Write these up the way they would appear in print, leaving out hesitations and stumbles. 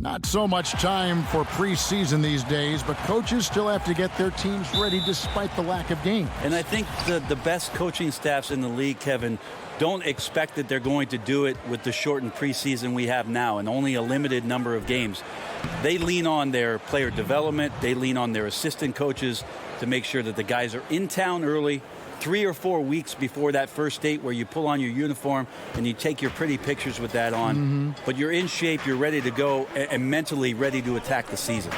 Not so much time for preseason these days, but coaches still have to get their teams ready despite the lack of games. And I think the best coaching staffs in the league, Kevin, don't expect that they're going to do it with the shortened preseason we have now and only a limited number of games. They lean on their player development. They lean on their assistant coaches to make sure that the guys are in town early, 3 or 4 weeks before that first date where you pull on your uniform and you take your pretty pictures with that on. But you're in shape, you're ready to go, and mentally ready to attack the season.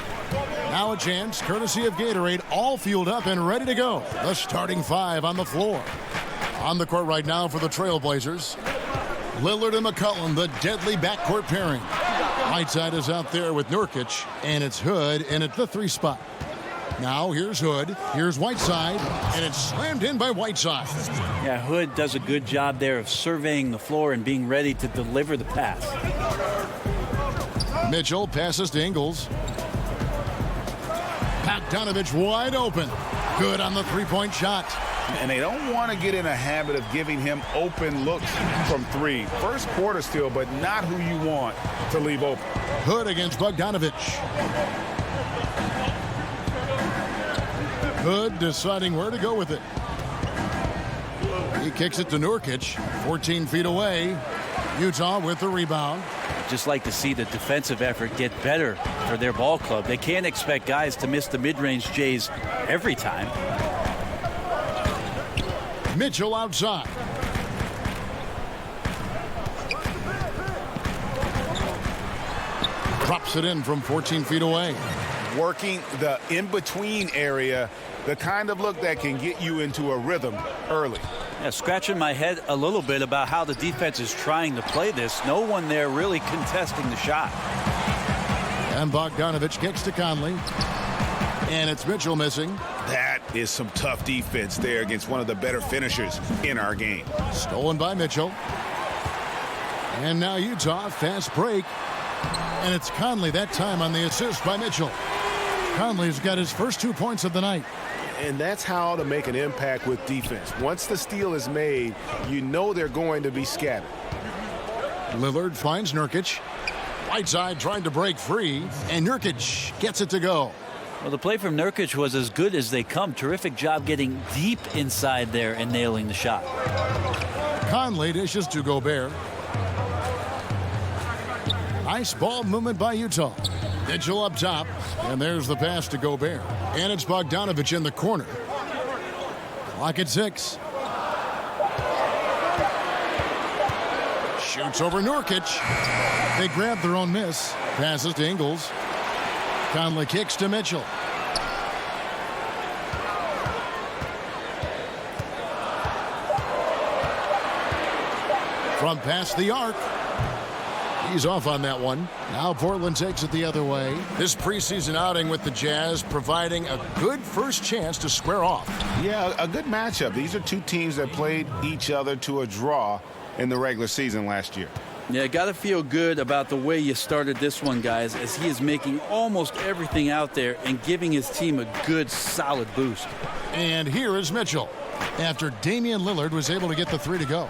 Now a chance, courtesy of Gatorade, all fueled up and ready to go. The starting 5 on the floor. On the court right now for the Trailblazers, Lillard and McCollum, the deadly backcourt pairing. Whiteside is out there with Nurkic, and it's Hood in at the 3 spot. Now here's Hood, here's Whiteside, and it's slammed in by Whiteside. Yeah, Hood does a good job there of surveying the floor and being ready to deliver the pass. Mitchell passes to Ingles. Bogdanovich wide open. Good on the three-point shot. And they don't want to get in a habit of giving him open looks from 3. First quarter still, but not who you want to leave open. Hood against Bogdanovich. Hood deciding where to go with it. He kicks it to Nurkic, 14 feet away. Utah with the rebound. Just like to see the defensive effort get better for their ball club. They can't expect guys to miss the mid-range Jays every time. Mitchell outside. Drops it in from 14 feet away. Working the in-between area, the kind of look that can get you into a rhythm early. Yeah, scratching my head a little bit about how the defense is trying to play this. No one there really contesting the shot. And Bogdanovich kicks to Conley. And it's Mitchell missing. That is some tough defense there against one of the better finishers in our game. Stolen by Mitchell. And now Utah, fast break. And it's Conley that time on the assist by Mitchell. Conley's got his first 2 points of the night. And that's how to make an impact with defense. Once the steal is made, you know they're going to be scattered. Lillard finds Nurkic. Whiteside trying to break free, and Nurkic gets it to go. Well, the play from Nurkic was as good as they come. Terrific job getting deep inside there and nailing the shot. Conley dishes to Gobert. Nice ball movement by Utah. Mitchell up top, and there's the pass to Gobert. And it's Bogdanovich in the corner. Clock at 6. Shoots over Nurkic. They grab their own miss. Passes to Ingles. Conley kicks to Mitchell. From past the arc. He's off on that one. Now Portland takes it the other way. This preseason outing with the Jazz providing a good first chance to square off. Yeah, a good matchup. These are two teams that played each other to a draw in the regular season last year. Yeah, got to feel good about the way you started this one, guys, as he is making almost everything out there and giving his team a good, solid boost. And here is Mitchell after Damian Lillard was able to get the 3 to go.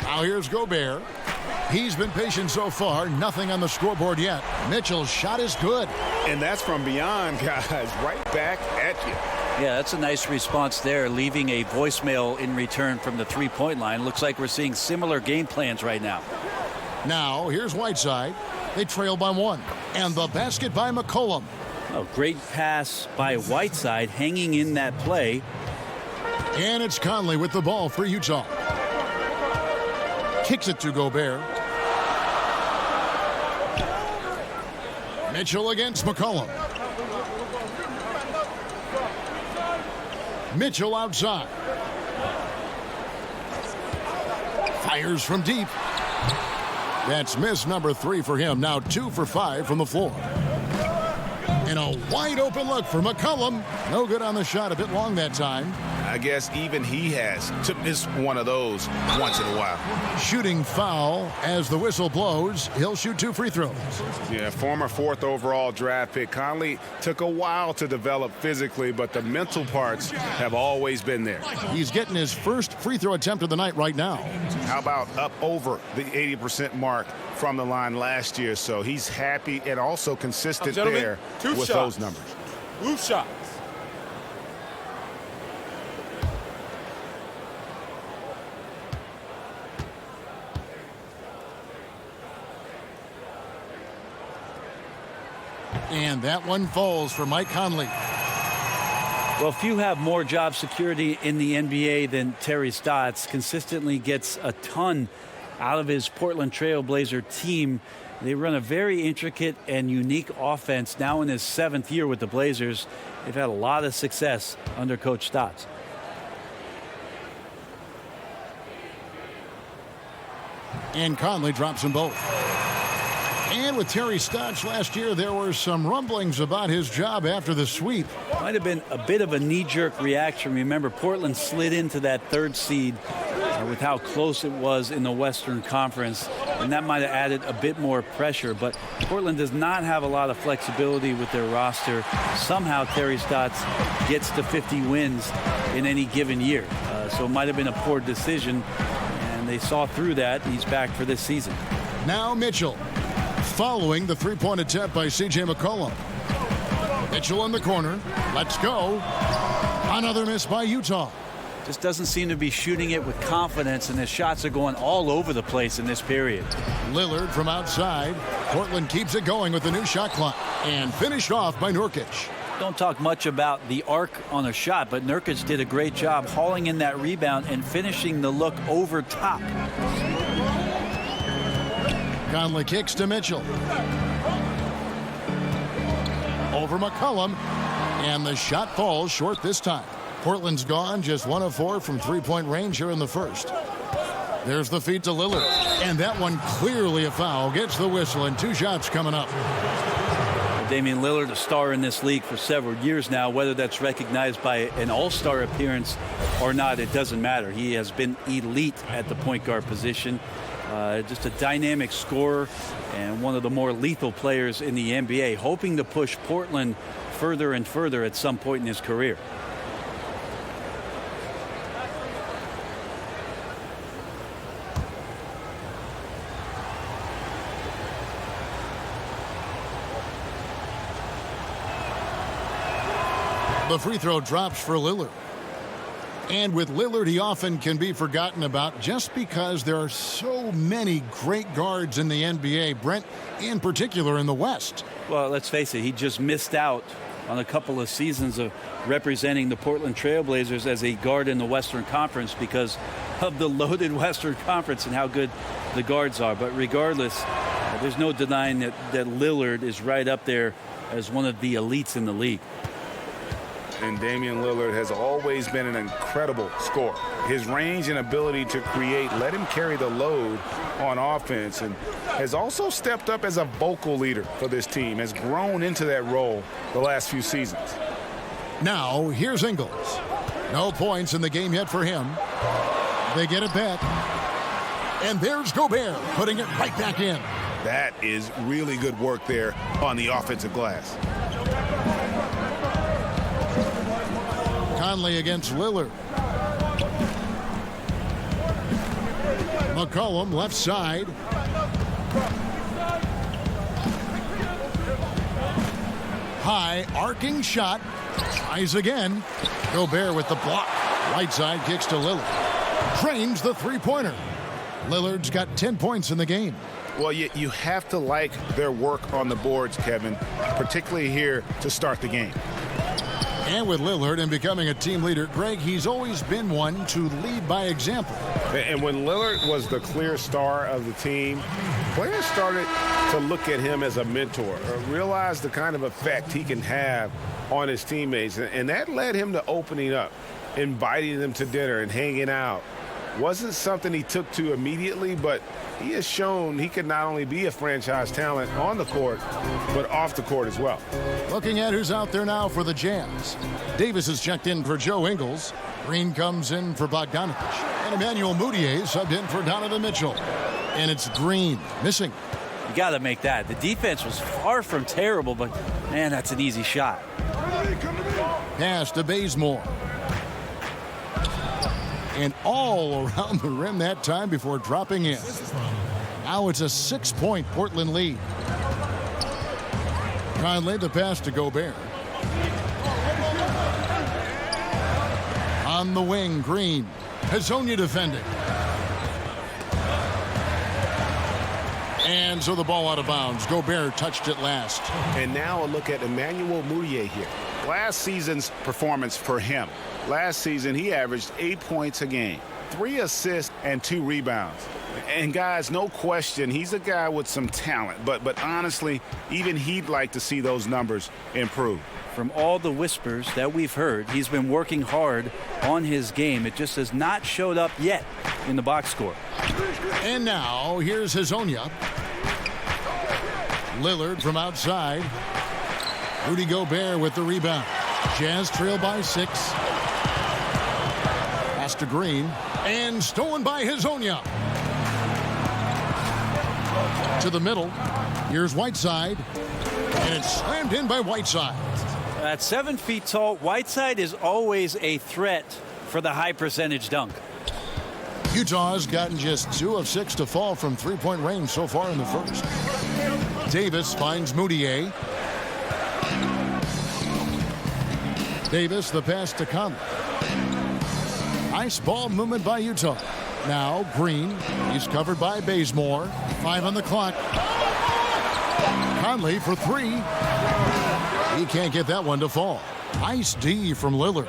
Now here's Gobert. He's been patient so far. Nothing on the scoreboard yet. Mitchell's shot is good. And that's from beyond, guys. Right back at you. Yeah, that's a nice response there, leaving a voicemail in return from the three-point line. Looks like we're seeing similar game plans right now. Now here's Whiteside. They trail by 1. And the basket by McCollum. Oh, great pass by Whiteside, hanging in that play. And it's Conley with the ball for Utah. Kicks it to Gobert. Mitchell against McCollum. Mitchell outside. Fires from deep. That's miss number 3 for him. Now 2 for 5 from the floor. And a wide open look for McCollum. No good on the shot, a bit long that time. I guess even he has to miss one of those once in a while. Shooting foul as the whistle blows. He'll shoot 2 free throws. Yeah, former 4th overall draft pick. Conley took a while to develop physically, but the mental parts have always been there. He's getting his first free throw attempt of the night right now. How about up over the 80% mark from the line last year? So he's happy and also consistent there with those numbers. Move shots. And that one falls for Mike Conley. Well, few have more job security in the NBA than Terry Stotts. Consistently gets a ton out of his Portland Trailblazer team. They run a very intricate and unique offense now in his 7th year with the Blazers. They've had a lot of success under Coach Stotts. And Conley drops them both. And with Terry Stotts last year, there were some rumblings about his job after the sweep. Might have been a bit of a knee-jerk reaction. Remember, Portland slid into that 3rd seed with how close it was in the Western Conference, and that might have added a bit more pressure. But Portland does not have a lot of flexibility with their roster. Somehow Terry Stotts gets to 50 wins in any given year. So it might have been a poor decision, and they saw through that. He's back for this season. Now Mitchell, following the 3-point attempt by C.J. McCollum. Mitchell in the corner. Let's go. Another miss by Utah. Just doesn't seem to be shooting it with confidence, and his shots are going all over the place in this period. Lillard from outside. Portland keeps it going with the new shot clock. And finished off by Nurkic. Don't talk much about the arc on a shot, but Nurkic did a great job hauling in that rebound and finishing the look over top. Conley kicks to Mitchell. Over McCollum. And the shot falls short this time. Portland's gone just 1 of 4 from 3-point range here in the first. There's the feed to Lillard. And that one clearly a foul. Gets the whistle, and 2 shots coming up. Damian Lillard, a star in this league for several years now. Whether that's recognized by an all-star appearance or not, it doesn't matter. He has been elite at the point guard position. Just a dynamic scorer and one of the more lethal players in the NBA, hoping to push Portland further and further at some point in his career. The free throw drops for Lillard. And with Lillard, he often can be forgotten about just because there are so many great guards in the NBA, Brent, in particular in the West. Well, let's face it, he just missed out on a couple of seasons of representing the Portland Trailblazers as a guard in the Western Conference because of the loaded Western Conference and how good the guards are. But regardless, there's no denying that Lillard is right up there as one of the elites in the league. And Damian Lillard has always been an incredible scorer. His range and ability to create let him carry the load on offense, and has also stepped up as a vocal leader for this team, has grown into that role the last few seasons. Now, here's Ingles. No points in the game yet for him. They get it back. And there's Gobert putting it right back in. That is really good work there on the offensive glass. Conley against Lillard. McCollum left side. High arcing shot. Tries again. Gobert with the block. Right side kicks to Lillard. Drains the 3-pointer. Lillard's got 10 points in the game. Well, you have to like their work on the boards, Kevin, particularly here to start the game. And with Lillard and becoming a team leader, Greg, he's always been one to lead by example. And when Lillard was the clear star of the team, players started to look at him as a mentor, or realize the kind of effect he can have on his teammates. And that led him to opening up, inviting them to dinner and hanging out. Wasn't something he took to immediately, but he has shown he can not only be a franchise talent on the court, but off the court as well. Looking at who's out there now for the Jazz. Davis is checked in for Joe Ingles. Green comes in for Bogdanovich. And Emmanuel Mudiay subbed in for Donovan Mitchell. And it's Green missing. You got to make that. The defense was far from terrible, but, man, that's an easy shot. Pass to Bazemore. And all around the rim that time before dropping in. Now it's a 6-point Portland lead. Conley the pass to Gobert. On the wing, Green. Hazonia defending. And so the ball out of bounds. Gobert touched it last. And now a look at Emmanuel Mudiay here. Last season's performance for him. Last season, he averaged 8 points a game, 3 assists, and 2 rebounds. And guys, no question, he's a guy with some talent. But honestly, even he'd like to see those numbers improve. From all the whispers that we've heard, he's been working hard on his game. It just has not showed up yet in the box score. And now, here's Hazonia. Lillard from outside. Rudy Gobert with the rebound. Jazz trail by 6. Pass to Green. And stolen by Hazonia. To the middle. Here's Whiteside. And it's slammed in by Whiteside. At 7 feet tall, Whiteside is always a threat for the high percentage dunk. Utah's gotten just 2 of 6 to fall from three-point range so far in the first. Davis finds Mudiay. Davis the pass to Conley. Nice ball movement by Utah. Now Green. He's covered by Bazemore. 5 on the clock. Conley for 3. He can't get that one to fall. Nice D from Lillard.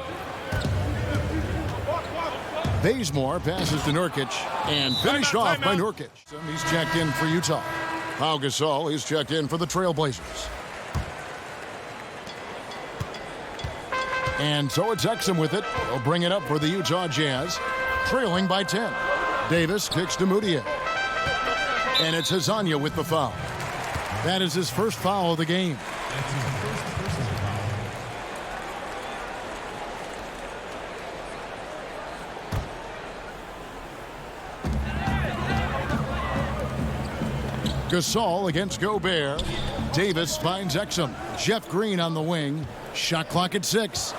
Bazemore passes to Nurkic and finished off by Nurkic. He's checked in for Utah. Pau Gasol, he's checked in for the Trailblazers. And so it's Exum with it. He'll bring it up for the Utah Jazz, trailing by 10. Davis kicks to Mudiay. And it's Hazonia with the foul. That is his first foul of the game. Gasol against Gobert. Davis finds Exum. Jeff Green on the wing. Shot clock at 6.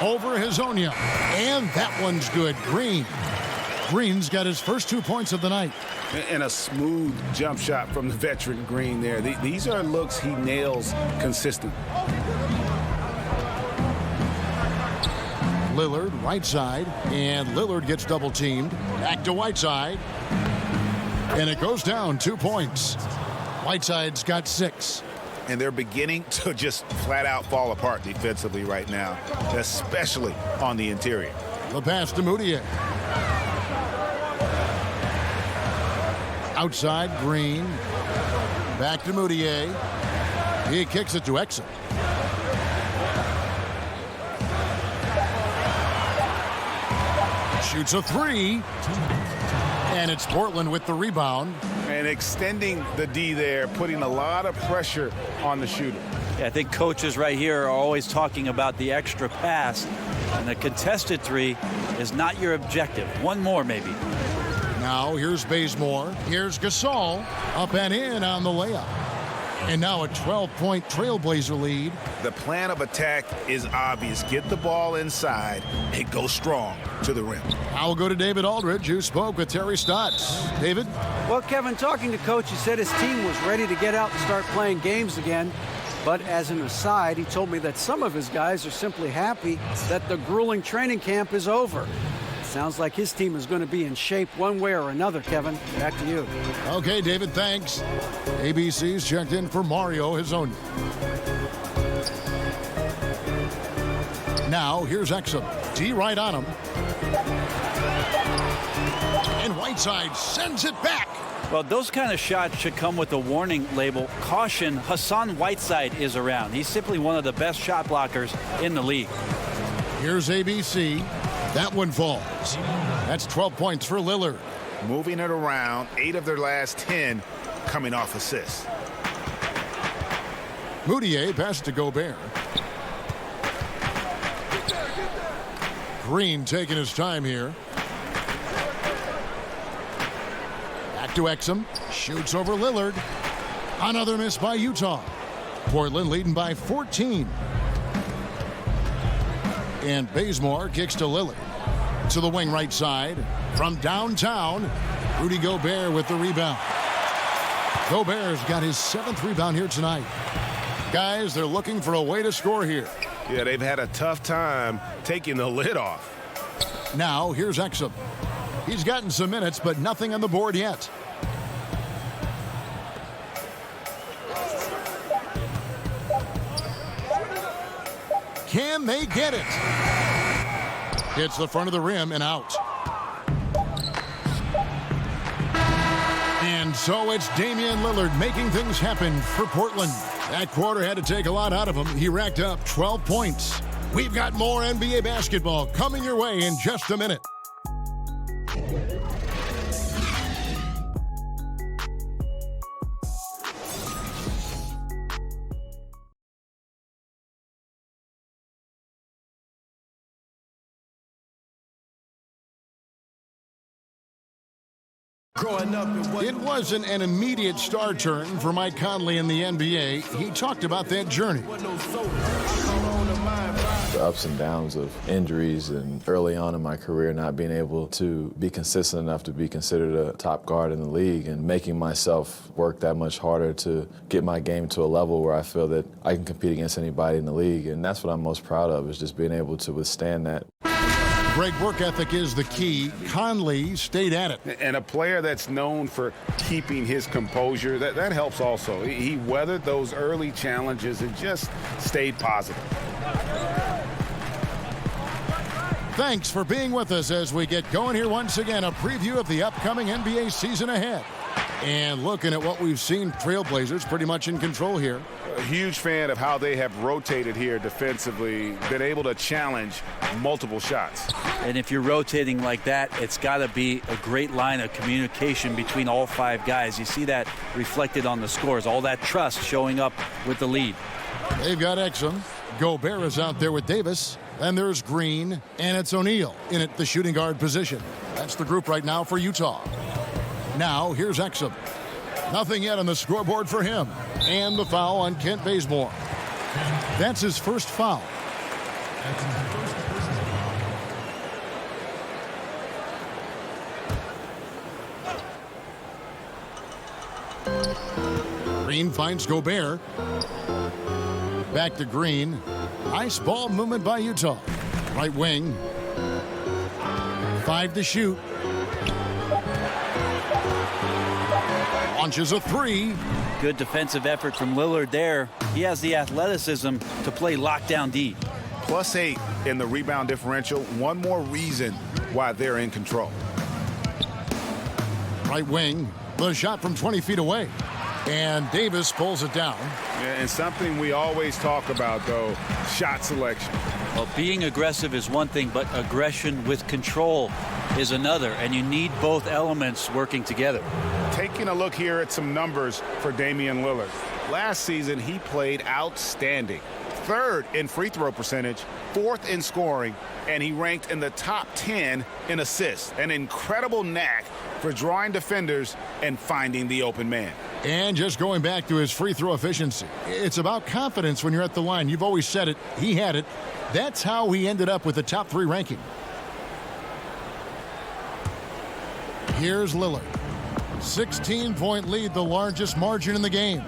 Over Hazonia. And that one's good. Green's got his first 2 points of the night. And a smooth jump shot from the veteran Green there. These are looks he nails consistently. Lillard, right side, and Lillard gets double teamed. Back to Whiteside. And it goes down 2 points. Whiteside's got 6. And they're beginning to just flat out fall apart defensively right now, especially on the interior. The pass to Mudiay. Outside, Green. Back to Mudiay. He kicks it to Exum. Shoots a 3. And it's Portland with the rebound. And extending the D there, putting a lot of pressure on the shooter. Yeah, I think coaches right here are always talking about the extra pass. And the contested 3 is not your objective. One more, maybe. Now here's Bazemore. Here's Gasol. Up and in on the layup. And now a 12-point Trailblazer lead. The plan of attack is obvious. Get the ball inside and go strong to the rim. I'll go to David Aldridge, who spoke with Terry Stotts. David? Well, Kevin, talking to Coach, he said his team was ready to get out and start playing games again. But as an aside, he told me that some of his guys are simply happy that the grueling training camp is over. Sounds like his team is going to be in shape one way or another, Kevin. Back to you. Okay, David, thanks. ABC's checked in for Mario Hazonia. Now, here's Exum. D right on him. And Whiteside sends it back. Well, those kind of shots should come with a warning label. Caution, Hassan Whiteside is around. He's simply one of the best shot blockers in the league. Here's ABC. That one falls. That's 12 points for Lillard. Moving it around, 8 of their last 10 coming off assists. Moutier passes to Gobert. Green taking his time here. Back to Exum. Shoots over Lillard. Another miss by Utah. Portland leading by 14. And Bazemore kicks to Lillard. To the wing right side. From downtown, Rudy Gobert with the rebound. Gobert's got his 7th rebound here tonight. Guys, they're looking for a way to score here. Yeah, they've had a tough time taking the lid off. Now, here's Exum. He's gotten some minutes, but nothing on the board yet. Can they get it? Hits the front of the rim and out. And so it's Damian Lillard making things happen for Portland. That quarter had to take a lot out of him. He racked up 12 points. We've got more NBA basketball coming your way in just a minute. It wasn't an immediate star turn for Mike Conley in the NBA. He talked about that journey. The ups and downs of injuries and early on in my career not being able to be consistent enough to be considered a top guard in the league and making myself work that much harder to get my game to a level where I feel that I can compete against anybody in the league. And that's what I'm most proud of, is just being able to withstand that. Great work ethic is the key. Conley stayed at it. And a player that's known for keeping his composure, that helps also. He weathered those early challenges and just stayed positive. Thanks for being with us as we get going here once again. A preview of the upcoming NBA season ahead. And looking at what we've seen, Trailblazers pretty much in control here. A huge fan of how they have rotated here defensively, been able to challenge multiple shots. And if you're rotating like that, it's got to be a great line of communication between all 5 guys. You see that reflected on the scores, all that trust showing up with the lead. They've got Exum. Gobert is out there with Davis. And there's Green, and it's O'Neal in at the shooting guard position. That's the group right now for Utah. Now, here's Exum. Nothing yet on the scoreboard for him. And the foul on Kent Bazemore. That's his first foul. Green finds Gobert. Back to Green. Nice ball movement by Utah. Right wing. 5 to shoot. Launches a 3. Good defensive effort from Lillard there. He has the athleticism to play lockdown D. +8 in the rebound differential. One more reason why they're in control. Right wing. The shot from 20 feet away. And Davis pulls it down. Yeah, and something we always talk about, though, shot selection. Well, being aggressive is one thing, but aggression with control is another, and you need both elements working together. Taking a look here at some numbers for Damian Lillard. Last season, he played outstanding. 3rd in free throw percentage, 4th in scoring, and he ranked in the top 10 in assists. An incredible knack for drawing defenders and finding the open man. And just going back to his free throw efficiency. It's about confidence when you're at the line. You've always said it. He had it. That's how he ended up with the top 3 ranking. Here's Lillard. 16-point lead, the largest margin in the game.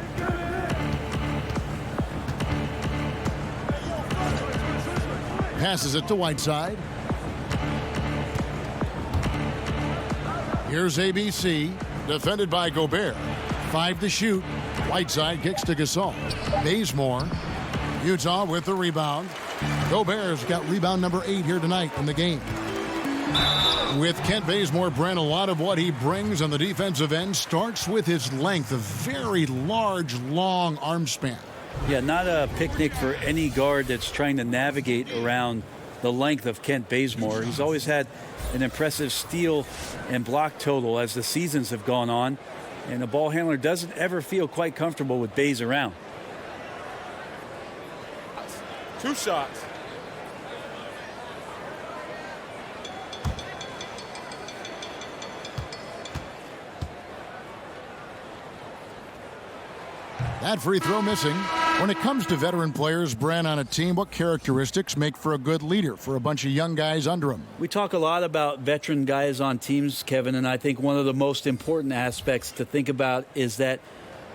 Passes it to Whiteside. Here's ABC, defended by Gobert. 5 to shoot. Whiteside kicks to Gasol. Bazemore. Utah with the rebound. Gobert's got rebound number 8 here tonight in the game. With Kent Bazemore, Brent, a lot of what he brings on the defensive end starts with his length, a very large, long arm span. Yeah, not a picnic for any guard that's trying to navigate around the length of Kent Bazemore. He's always had an impressive steal and block total as the seasons have gone on, and the ball handler doesn't ever feel quite comfortable with Baze around. 2 shots. That free throw missing. When it comes to veteran players, Brent, on a team, what characteristics make for a good leader for a bunch of young guys under him? We talk a lot about veteran guys on teams, Kevin, and I think one of the most important aspects to think about is that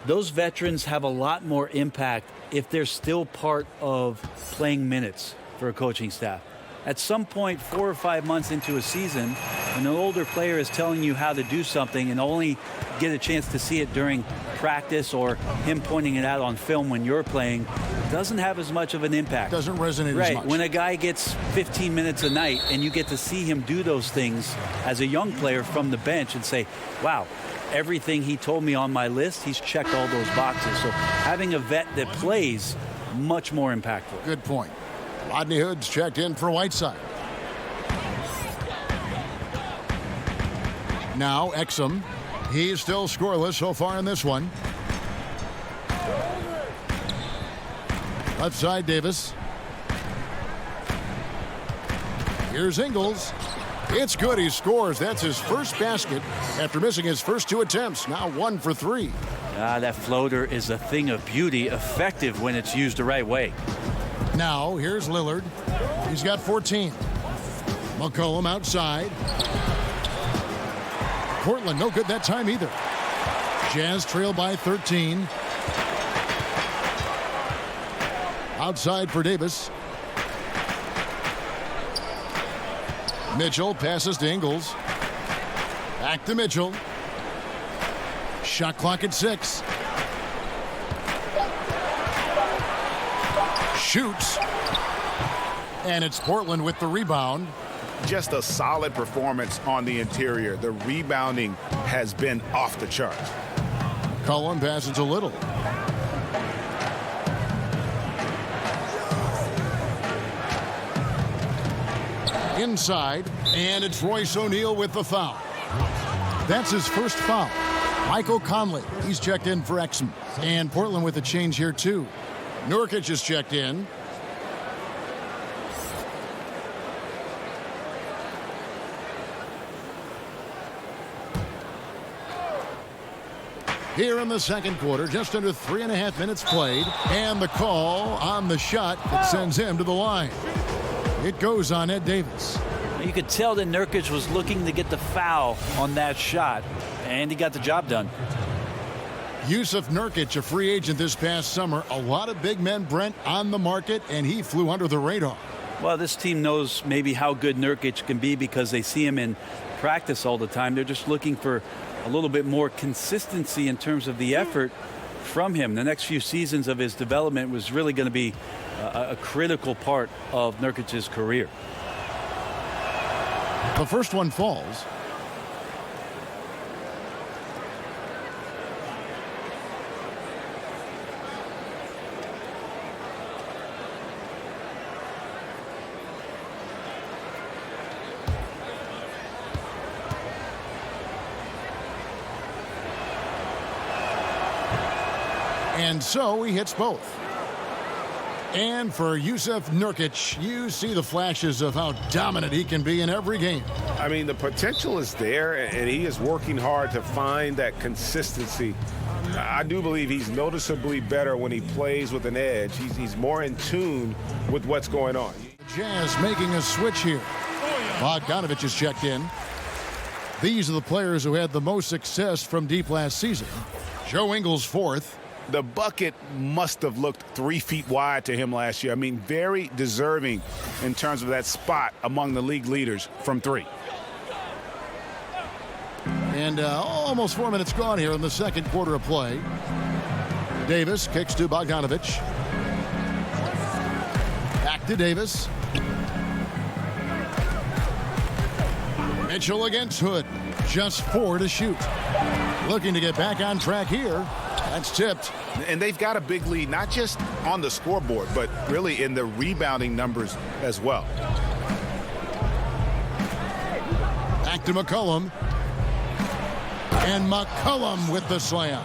those veterans have a lot more impact if they're still part of playing minutes for a coaching staff. At some point, 4 or 5 months into a season, when an older player is telling you how to do something and only get a chance to see it during practice or him pointing it out on film when you're playing, doesn't have as much of an impact. Doesn't resonate as much. When a guy gets 15 minutes a night and you get to see him do those things as a young player from the bench and say, wow, everything he told me on my list, he's checked all those boxes. So having a vet that plays, much more impactful. Good point. Rodney Hood's checked in for Whiteside. Now Exum. He's still scoreless so far in this one. Left side, Davis. Here's Ingles. It's good. He scores. That's his first basket after missing his first 2 attempts. Now 1 for 3. That floater is a thing of beauty, effective when it's used the right way. Now here's Lillard. He's got 14. McCollum outside. Portland no good that time either. Jazz trail by 13. Outside for Davis. Mitchell passes to Ingles. Back to Mitchell. Shot clock at 6. Shoots. And it's Portland with the rebound. Just a solid performance on the interior. The rebounding has been off the chart. Cullen passes a little. Inside, and it's Royce O'Neal with the foul. That's his first foul. Michael Conley, he's checked in for Exum. And Portland with a change here too. Nurkic is checked in. Here in the second quarter, just under 3.5 minutes played, and the call on the shot that sends him to the line. It goes on Ed Davis. You could tell that Nurkic was looking to get the foul on that shot, and he got the job done. Yusuf Nurkic, a free agent this past summer. A lot of big men, Brent, on the market, and he flew under the radar. Well, this team knows maybe how good Nurkic can be because they see him in practice all the time. They're just looking for a little bit more consistency in terms of the effort from him. The next few seasons of his development was really going to be a critical part of Nurkic's career. The first one falls. And so he hits both. And for Yusuf Nurkic, you see the flashes of how dominant he can be in every game. I mean, the potential is there, and he is working hard to find that consistency. I do believe he's noticeably better when he plays with an edge. He's more in tune with what's going on. The Jazz making a switch here. Bogdanovich is checked in. These are the players who had the most success from deep last season. Joe Ingles fourth. The bucket must have looked 3 feet wide to him last year. I mean, very deserving in terms of that spot among the league leaders from 3. And almost 4 minutes gone here in the second quarter of play. Davis kicks to Bogdanovich. Back to Davis. Mitchell against Hood. Just 4 to shoot. Looking to get back on track here. That's tipped. And they've got a big lead, not just on the scoreboard, but really in the rebounding numbers as well. Back to McCollum. And McCollum with the slam.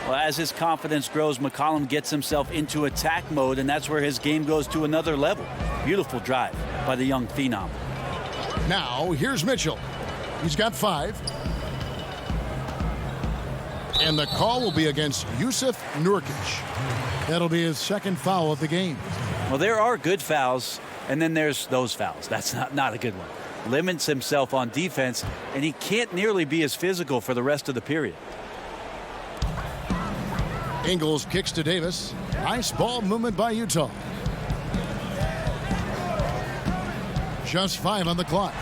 Well, as his confidence grows, McCollum gets himself into attack mode, and that's where his game goes to another level. Beautiful drive by the young phenom. Now, here's Mitchell. He's got 5. And the call will be against Yusuf Nurkic. That'll be his second foul of the game. Well, there are good fouls, and then there's those fouls. That's not a good one. Limits himself on defense, and he can't nearly be as physical for the rest of the period. Ingles kicks to Davis. Nice ball movement by Utah. Just 5 on the clock.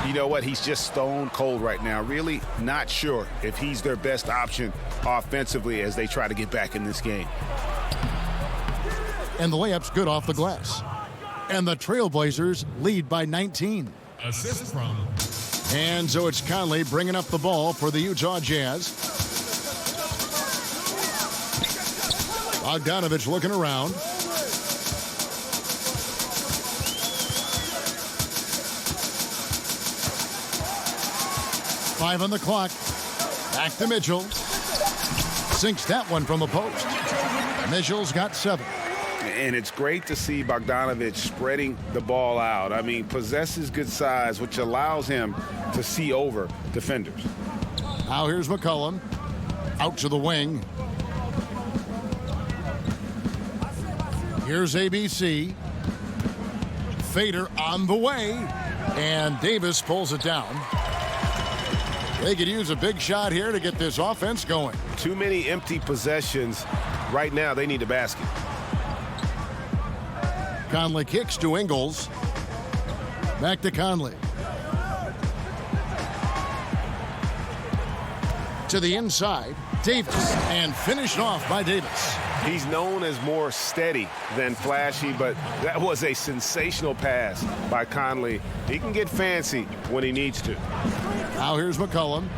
You know what? He's just stone cold right now. Really not sure if he's their best option offensively as they try to get back in this game. And the layup's good off the glass. And the Trailblazers lead by 19. Assist from. And so it's Conley bringing up the ball for the Utah Jazz. Bogdanovich looking around. Five on the clock. Back to Mitchell. Sinks that one from the post. Mitchell's got 7. And it's great to see Bogdanovich spreading the ball out. I mean, possesses good size, which allows him to see over defenders. Now here's McCollum. Out to the wing. Here's ABC. Fader on the way. And Davis pulls it down. They could use a big shot here to get this offense going. Too many empty possessions. Right now, they need a basket. Conley kicks to Ingles. Back to Conley. To the inside. Davis. And finished off by Davis. He's known as more steady than flashy, but that was a sensational pass by Conley. He can get fancy when he needs to. Now here's McCollum.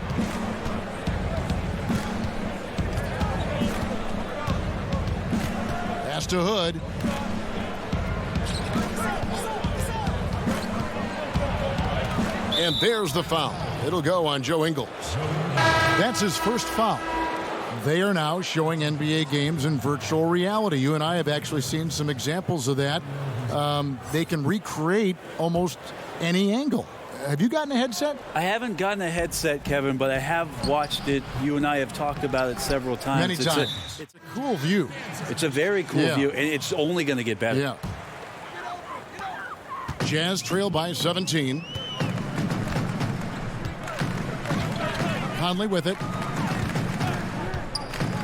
Pass to Hood. And there's the foul. It'll go on Joe Ingles. That's his first foul. They are now showing NBA games in virtual reality. You and I have actually seen some examples of that. They can recreate almost any angle. Have you gotten a headset? I haven't gotten a headset, Kevin, but I have watched it. You and I have talked about it several times. Many times. It's a cool view. It's a very cool view, and it's only going to get better. Yeah. Jazz trail by 17. Conley with it.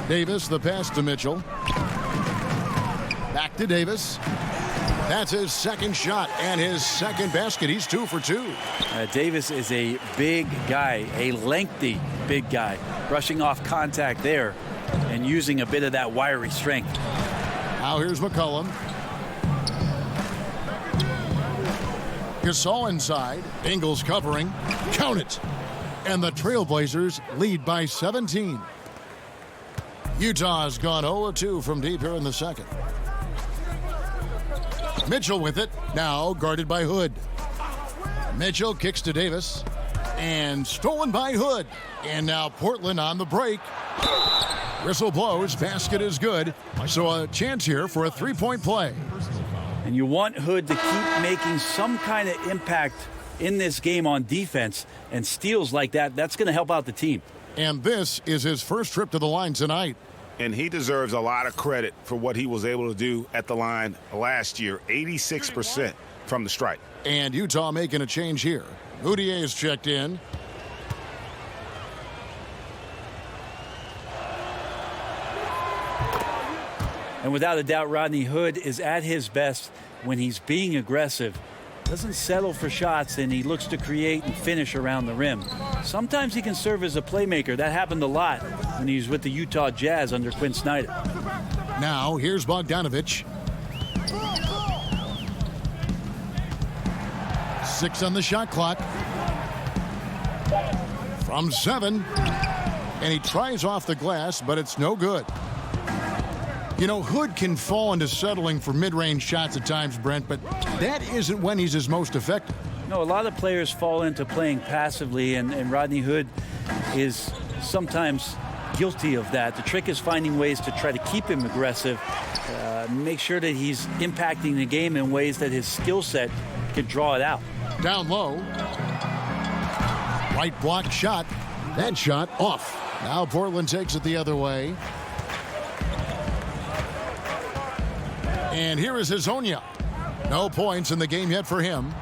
Davis, the pass to Mitchell. Back to Davis. That's his second shot and his second basket. He's 2 for 2. Davis is a big guy, a lengthy big guy, brushing off contact there and using a bit of that wiry strength. Now here's McCollum. Gasol inside. Ingles covering. Count it. And the Trailblazers lead by 17. Utah's gone 0-2 from deep here in the second. Mitchell with it. Now guarded by Hood. Mitchell kicks to Davis. And stolen by Hood. And now Portland on the break. Whistle blows. Basket is good. So a chance here for a three-point play. And you want Hood to keep making some kind of impact in this game on defense. And steals like that, that's going to help out the team. And this is his first trip to the line tonight. And he deserves a lot of credit for what he was able to do at the line last year. 86% from the stripe. And Utah making a change here. Moutier is checked in. And without a doubt, Rodney Hood is at his best when he's being aggressive. Doesn't settle for shots, and he looks to create and finish around the rim. Sometimes he can serve as a playmaker. That happened a lot when he was with the Utah Jazz under Quinn Snyder. Now here's Bogdanovich. 6 on the shot clock. From 7. And he tries off the glass, but it's no good. You know, Hood can fall into settling for mid-range shots at times, Brent, but that isn't when he's his most effective. No, a lot of players fall into playing passively, and Rodney Hood is sometimes guilty of that. The trick is finding ways to try to keep him aggressive, make sure that he's impacting the game in ways that his skill set can draw it out. Down low. Right block shot. That shot off. Now Portland takes it the other way. And here is Hezonja. No points in the game yet for him.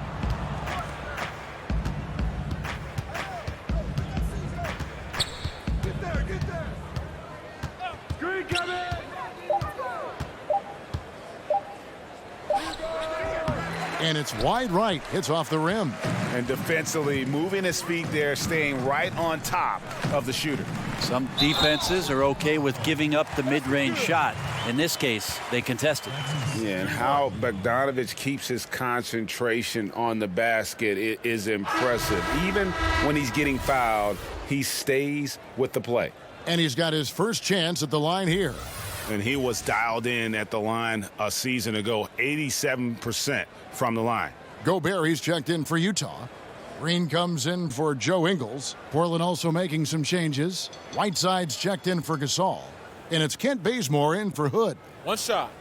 And it's wide right. Hits off the rim. And defensively, moving his feet there, staying right on top of the shooter. Some defenses are okay with giving up the mid-range shot. In this case, they contested. Yeah, and how Bogdanović keeps his concentration on the basket is impressive. Even when he's getting fouled, he stays with the play. And he's got his first chance at the line here. And he was dialed in at the line a season ago, 87% from the line. Gobert, he's checked in for Utah. Green comes in for Joe Ingles. Portland also making some changes. Whiteside's checked in for Gasol. And it's Kent Bazemore in for Hood. One shot.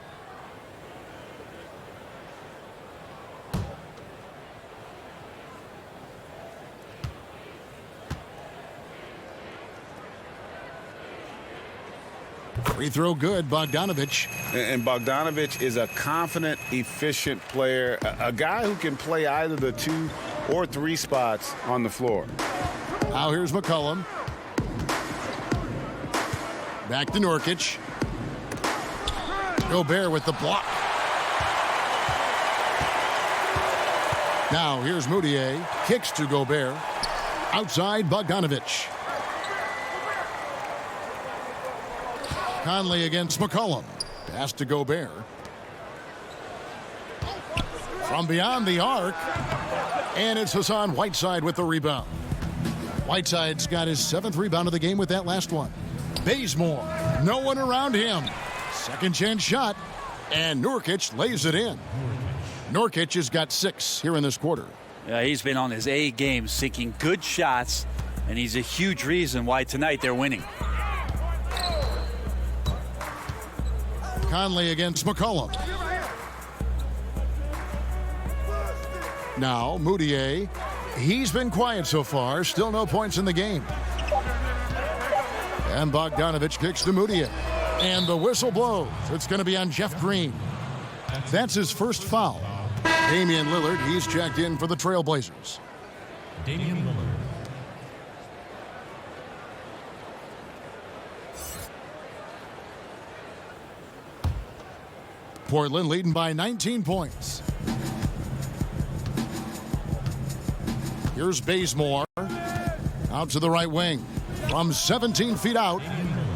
Free throw good, Bogdanović. And Bogdanović is a confident, efficient player, a guy who can play either the 2 or 3 spots on the floor. Now here's McCollum. Back to Nurkic. Gobert with the block. Now here's Moutier. Kicks to Gobert. Outside Bogdanović. Conley against McCollum. Pass to Gobert. From beyond the arc. And it's Hassan Whiteside with the rebound. Whiteside's got his 7th rebound of the game with that last one. Bazemore. No one around him. Second chance shot. And Nurkic lays it in. Nurkic has got 6 here in this quarter. Yeah, he's been on his A game, seeking good shots, and he's a huge reason why tonight they're winning. Conley against McCollum. Now Moutier. He's been quiet so far. Still no points in the game. And Bogdanović kicks to Moutier. And the whistle blows. It's going to be on Jeff Green. That's his first foul. Damian Lillard, he's checked in for the Trailblazers. Damian Lillard. Portland leading by 19 points. Here's Bazemore. Out to the right wing. From 17 feet out.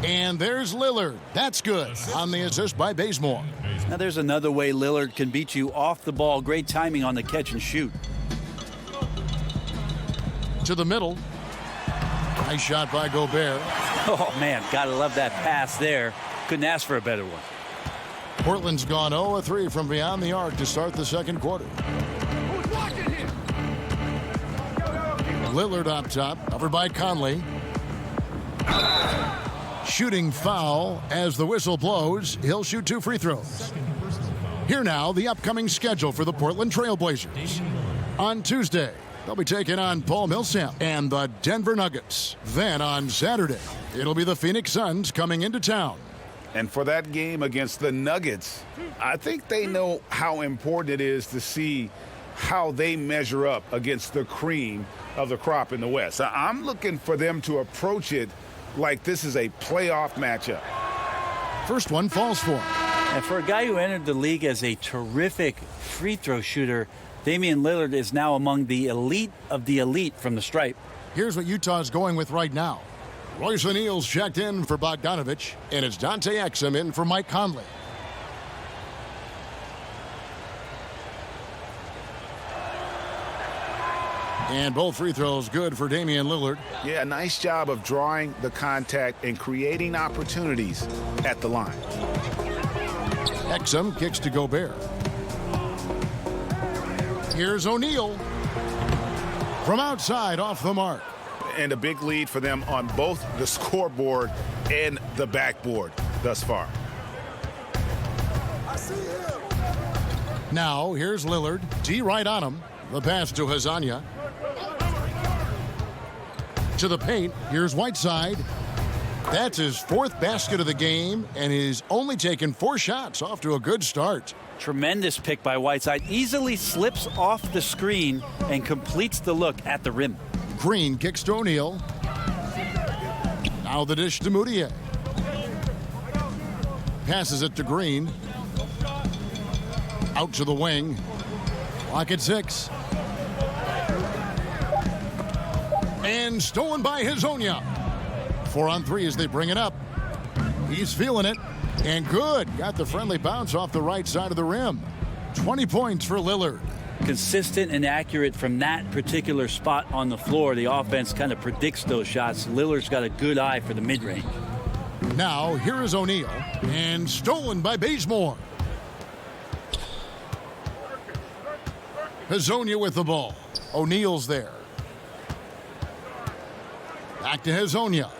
And there's Lillard. That's good. On the assist by Bazemore. Now there's another way Lillard can beat you off the ball. Great timing on the catch and shoot. To the middle. Nice shot by Gobert. Oh, man, gotta love that pass there. Couldn't ask for a better one. Portland's gone 0-3 from beyond the arc to start the second quarter. Lillard up top, covered by Conley. Shooting foul as the whistle blows. He'll shoot 2 free throws. Here now, the upcoming schedule for the Portland Trailblazers. On Tuesday, they'll be taking on Paul Millsap and the Denver Nuggets. Then on Saturday, it'll be the Phoenix Suns coming into town. And for that game against the Nuggets, I think they know how important it is to see how they measure up against the cream of the crop in the West. I'm looking for them to approach it like this is a playoff matchup. First one falls for him. And for a guy who entered the league as a terrific free throw shooter, Damian Lillard is now among the elite of the elite from the stripe. Here's what Utah's going with right now. Royce O'Neal's checked in for Bogdanović, and it's Dante Exum in for Mike Conley. And both free throws good for Damian Lillard. Yeah, nice job of drawing the contact and creating opportunities at the line. Exum kicks to Gobert. Here's O'Neal. From outside, off the mark. And a big lead for them on both the scoreboard and the backboard thus far. Now, here's Lillard. D right on him. The pass to Hezonja. To the paint. Here's Whiteside. That's his 4th basket of the game, and he's only taken 4 shots. Off to a good start. Tremendous pick by Whiteside. Easily slips off the screen and completes the look at the rim. Green kicks to O'Neal. Now the dish to Moutier. Passes it to Green. Out to the wing. Clock at 6. And stolen by Hezonja. 4 on 3 as they bring it up. He's feeling it. And good. Got the friendly bounce off the right side of the rim. 20 points for Lillard. Consistent and accurate from that particular spot on the floor. The offense kind of predicts those shots. Lillard's got a good eye for the mid-range. Now, here is O'Neal. And stolen by Bazemore. Hezonja with the ball. O'Neal's there. Back to Hezonja.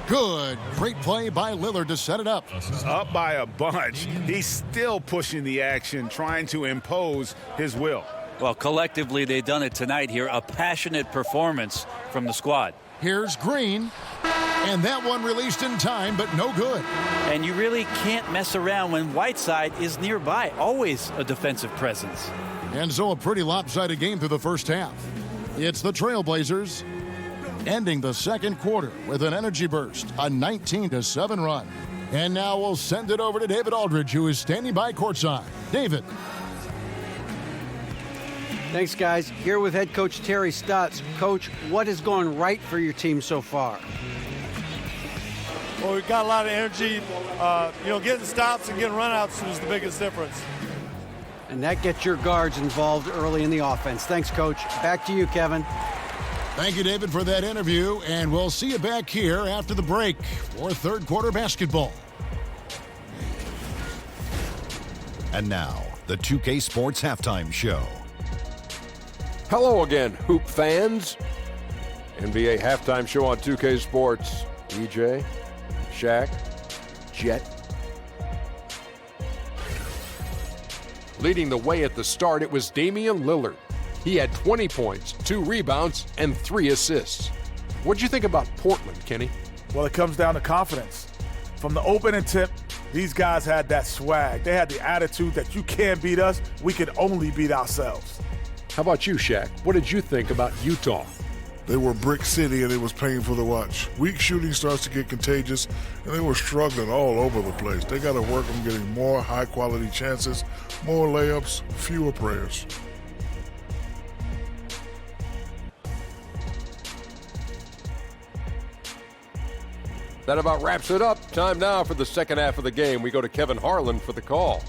Good. Great play by Lillard to set it up. Up by a bunch. He's still pushing the action, trying to impose his will. Well, collectively, they've done it tonight here. A passionate performance from the squad. Here's Green. And that one released in time, but no good. And you really can't mess around when Whiteside is nearby. Always a defensive presence. And so a pretty lopsided game through the first half. It's the Trailblazers ending the second quarter with an energy burst, a 19-7 run. And now we'll send it over to David Aldridge, who is standing by courtside. David. Thanks, guys. Here with head coach Terry Stotts. Coach, what has gone right for your team so far? Well, we've got a lot of energy. Getting stops and getting runouts was the biggest difference. And that gets your guards involved early in the offense. Thanks, Coach. Back to you, Kevin. Thank you, David, for that interview, and we'll see you back here after the break for third quarter basketball. And now, the 2K Sports Halftime Show. Hello again, Hoop fans. NBA Halftime Show on 2K Sports. EJ, Shaq, Jet. Leading the way at the start, it was Damian Lillard. He had 20 points, 2 rebounds, and 3 assists. What'd you think about Portland, Kenny? Well, it comes down to confidence. From the opening tip, these guys had that swag. They had the attitude that you can't beat us, we can only beat ourselves. How about you, Shaq? What did you think about Utah? They were brick city, and it was painful to watch. Weak shooting starts to get contagious, and they were struggling all over the place. They got to work on getting more high-quality chances, more layups, fewer prayers. That about wraps it up. Time now for the second half of the game. We go to Kevin Harlan for the call.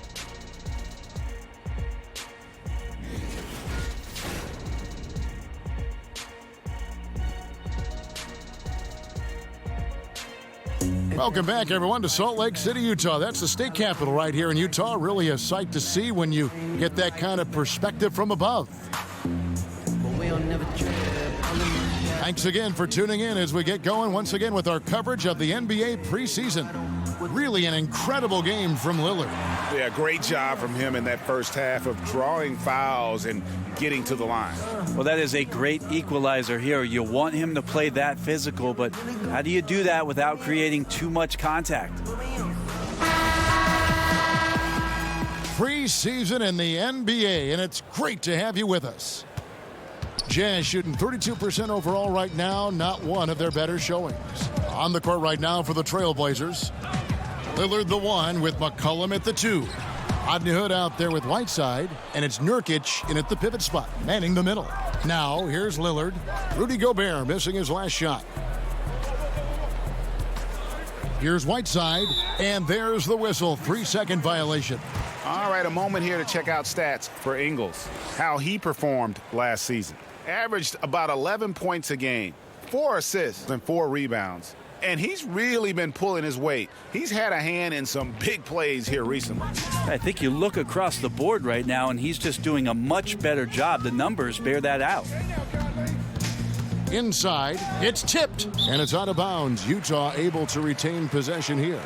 Welcome back, everyone, to Salt Lake City, Utah. That's the state capital right here in Utah. Really a sight to see when you get that kind of perspective from above. Thanks again for tuning in as we get going once again with our coverage of the NBA preseason. Really an incredible game from Lillard. Yeah, great job from him in that first half of drawing fouls and getting to the line. Well, that is a great equalizer here. You want him to play that physical, but how do you do that without creating too much contact? Preseason in the NBA, and it's great to have you with us. Jazz shooting 32% overall right now, not one of their better showings. On the court right now for the Trailblazers. Lillard the 1 with McCollum at the 2. Rodney Hood out there with Whiteside, and it's Nurkic in at the pivot spot, manning the middle. Now, here's Lillard. Rudy Gobert missing his last shot. Here's Whiteside, and there's the whistle. 3-second violation. All right, a moment here to check out stats for Ingles. How he performed last season. Averaged about 11 points a game, 4 assists and 4 rebounds. And he's really been pulling his weight. He's had a hand in some big plays here recently. I think you look across the board right now, and he's just doing a much better job. The numbers bear that out. Inside, it's tipped, and it's out of bounds. Utah able to retain possession here.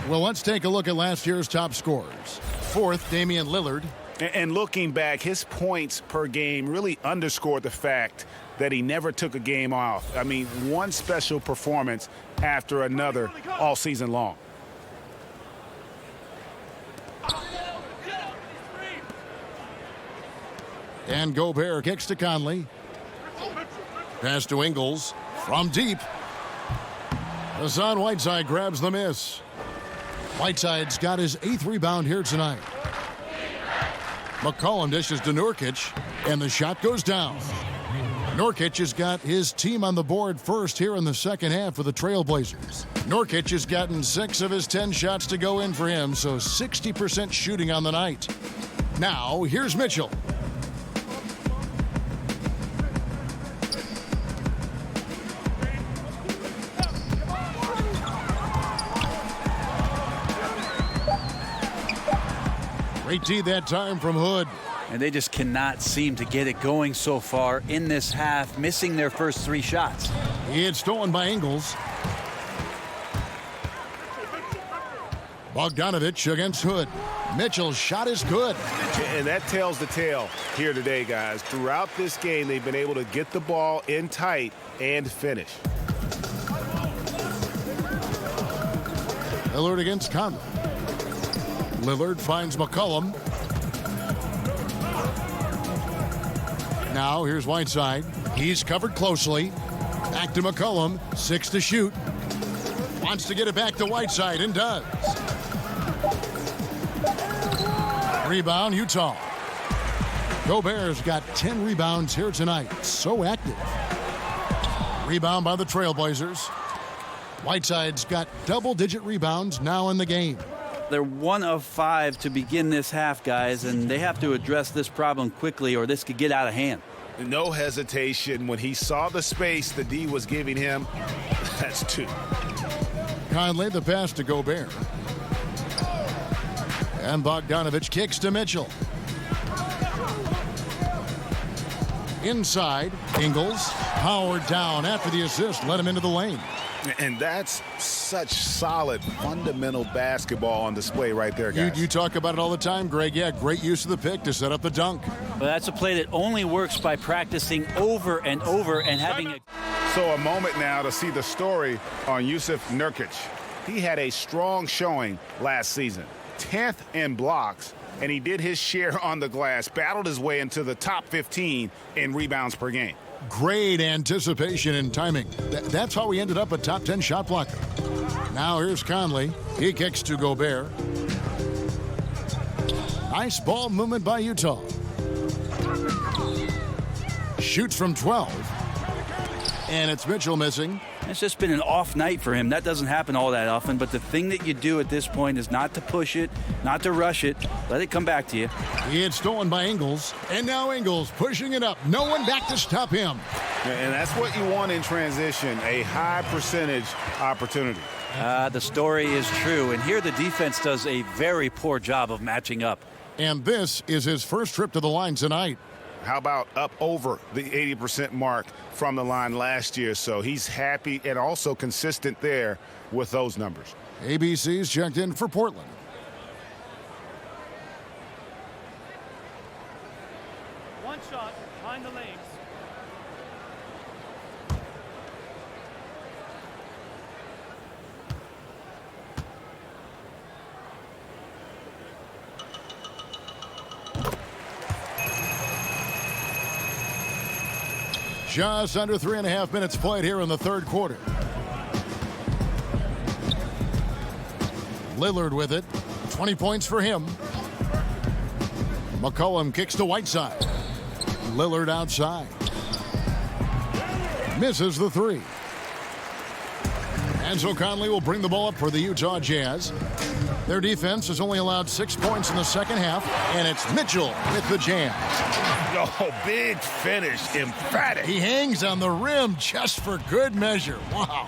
Well, let's take a look at last year's top scorers. Fourth, Damian Lillard. And looking back, his points per game really underscored the fact that he never took a game off. I mean, one special performance after another all season long. And Gobert kicks to Conley. Pass to Ingles from deep. Hassan Whiteside grabs the miss. Whiteside's got his 8th rebound here tonight. McCollum dishes to Nurkic, and the shot goes down. Nurkic has got his team on the board first here in the second half for the Trailblazers. Nurkic has gotten 6 of his 10 shots to go in for him, so 60% shooting on the night. Now, here's Mitchell. Great D that time from Hood. And they just cannot seem to get it going so far in this half, missing their first 3 shots. It's stolen by Ingles. Bogdanovich against Hood. Mitchell's shot is good. And that tells the tale here today, guys. Throughout this game, they've been able to get the ball in tight and finish. Lillard against Conley. Lillard finds McCollum. Now here's Whiteside. He's covered closely. Back to McCollum. 6 to shoot. Wants to get it back to Whiteside and does. Rebound, Utah. Gobert's got 10 rebounds here tonight. So active. Rebound by the Trailblazers. Whiteside's got double-digit rebounds now in the game. They're 1 of 5 to begin this half, guys, and they have to address this problem quickly or this could get out of hand. No hesitation when he saw the space the D was giving him. That's 2. Conley, the pass to Gobert. And Bogdanovich kicks to Mitchell. Inside, Ingles powered down after the assist, let him into the lane. And that's such solid, fundamental basketball on display right there, guys. You talk about it all the time, Greg. Yeah, great use of the pick to set up the dunk. Well, that's a play that only works by practicing over and over and having a... So a moment now to see the story on Jusuf Nurkic. He had a strong showing last season. 10th in blocks, and he did his share on the glass, battled his way into the top 15 in rebounds per game. Great anticipation and timing. That's how he ended up a top 10 shot blocker. Now here's Conley. He kicks to Gobert. Nice ball movement by Utah. Shoots from 12. And it's Mitchell missing. It's just been an off night for him. That doesn't happen all that often, but the thing that you do at this point is not to push it, not to rush it. Let it come back to you. It's stolen by Ingles, and now Ingles pushing it up. No one back to stop him. And that's what you want in transition, a high percentage opportunity. The story is true, and here the defense does a very poor job of matching up. And this is his first trip to the line tonight. How about up over the 80% mark from the line last year? So he's happy and also consistent there with those numbers. ABC's checked in for Portland. One shot behind the lanes. Just under 3.5 minutes played here in the third quarter. Lillard with it. 20 points for him. McCollum kicks to Whiteside. Lillard outside. Misses the 3. And so Conley will bring the ball up for the Utah Jazz. Their defense has only allowed 6 points in the second half, and it's Mitchell with the jam. Oh, big finish, emphatic. He hangs on the rim just for good measure. Wow.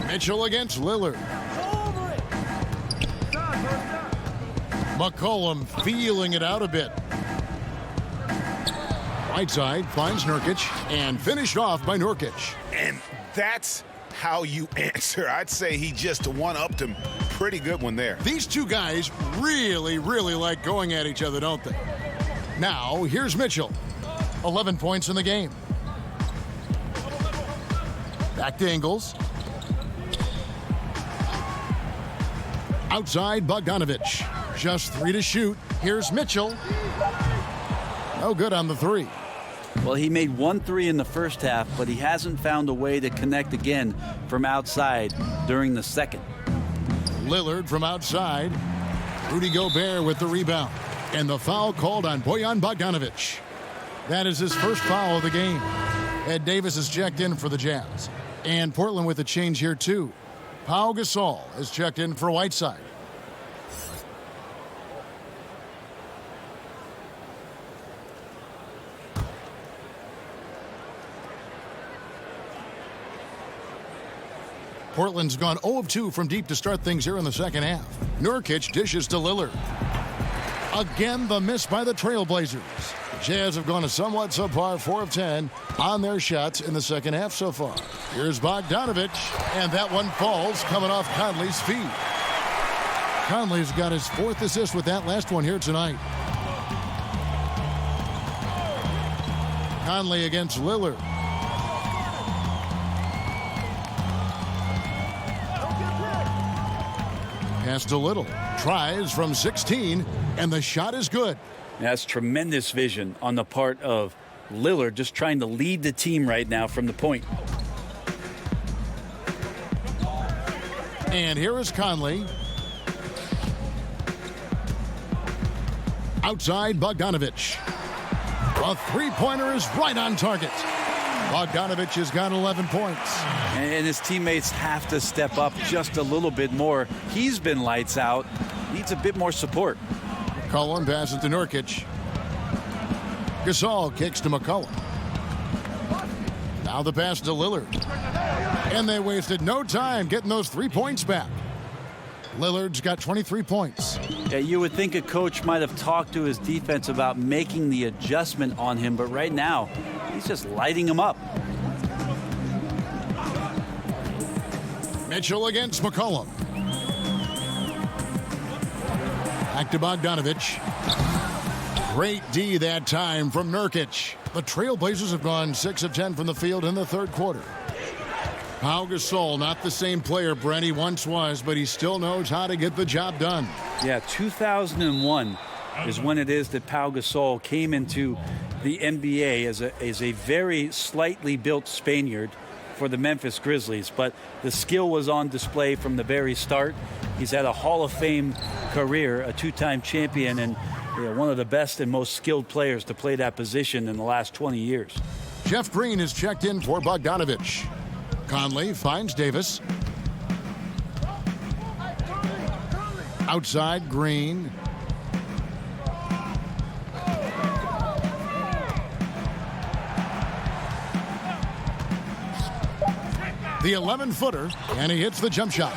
Mitchell against Lillard. McCollum feeling it out a bit. Whiteside finds Nurkic and finished off by Nurkic. And that's how you answer. I'd say he just one-upped him. Pretty good one there. These two guys really like going at each other, don't they? Now, here's Mitchell. 11 points in the game. Back to Ingles. Outside Bogdanovich. Just 3 to shoot. Here's Mitchell. No good on the 3. Well, he made 1 3 in the first half, but he hasn't found a way to connect again from outside during the second. Lillard from outside. Rudy Gobert with the rebound. And the foul called on Bojan Bogdanovich. That is his first foul of the game. Ed Davis is checked in for the Jazz. And Portland with a change here, too. Pau Gasol is checked in for Whiteside. Portland's gone 0 of 2 from deep to start things here in the second half. Nurkic dishes to Lillard. Again, the miss by the Trailblazers. The Jazz have gone a somewhat subpar 4 of 10 on their shots in the second half so far. Here's Bogdanovich, and that one falls coming off Conley's feet. Conley's got his 4th assist with that last one here tonight. Conley against Lillard. Pass to Little. Tries from 16, and the shot is good. That's tremendous vision on the part of Lillard, just trying to lead the team right now from the point. And here is Conley. Outside Bogdanovich. A three-pointer is right on target. Bogdanovich has got 11 points. And his teammates have to step up just a little bit more. He's been lights out. Needs a bit more support. McCollum passes to Nurkic. Gasol kicks to McCollum. Now the pass to Lillard. And they wasted no time getting those 3 points back. Lillard's got 23 points. Yeah, you would think a coach might have talked to his defense about making the adjustment on him, but right now, he's just lighting him up. Mitchell against McCollum. Back to Bogdanovich. Great D that time from Nurkic. The Trailblazers have gone 6 of 10 from the field in the third quarter. Pau Gasol, not the same player Brent he once was, but he still knows how to get the job done. Yeah, 2001 is when it is that Pau Gasol came into the NBA as a very slightly built Spaniard for the Memphis Grizzlies, but the skill was on display from the very start. He's had a Hall of Fame career, a 2-time champion, and one of the best and most skilled players to play that position in the last 20 years. Jeff Green is checked in for Bogdanovich. Conley finds Davis. Outside, Green. The 11-footer, and he hits the jump shot.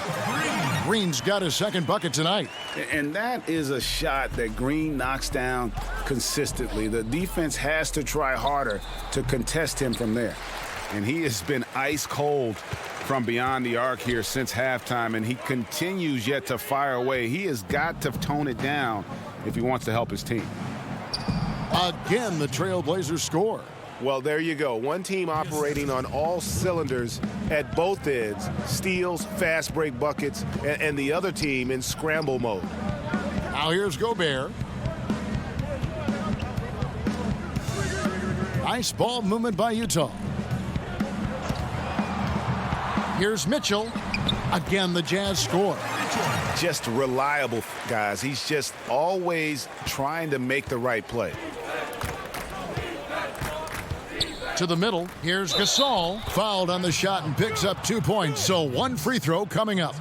Green's got his second bucket tonight. And that is a shot that Green knocks down consistently. The defense has to try harder to contest him from there. And he has been ice cold from beyond the arc here since halftime, and he continues yet to fire away. He has got to tone it down if he wants to help his team. Again, the Trailblazers score. Well, there you go. One team operating on all cylinders at both ends. Steals, fast break buckets, and the other team in scramble mode. Now here's Gobert. Nice ball movement by Utah. Here's Mitchell. Again, the Jazz score. Just reliable, guys. He's just always trying to make the right play. To the middle. Here's Gasol. Fouled on the shot and picks up 2 points. So 1 free throw coming up.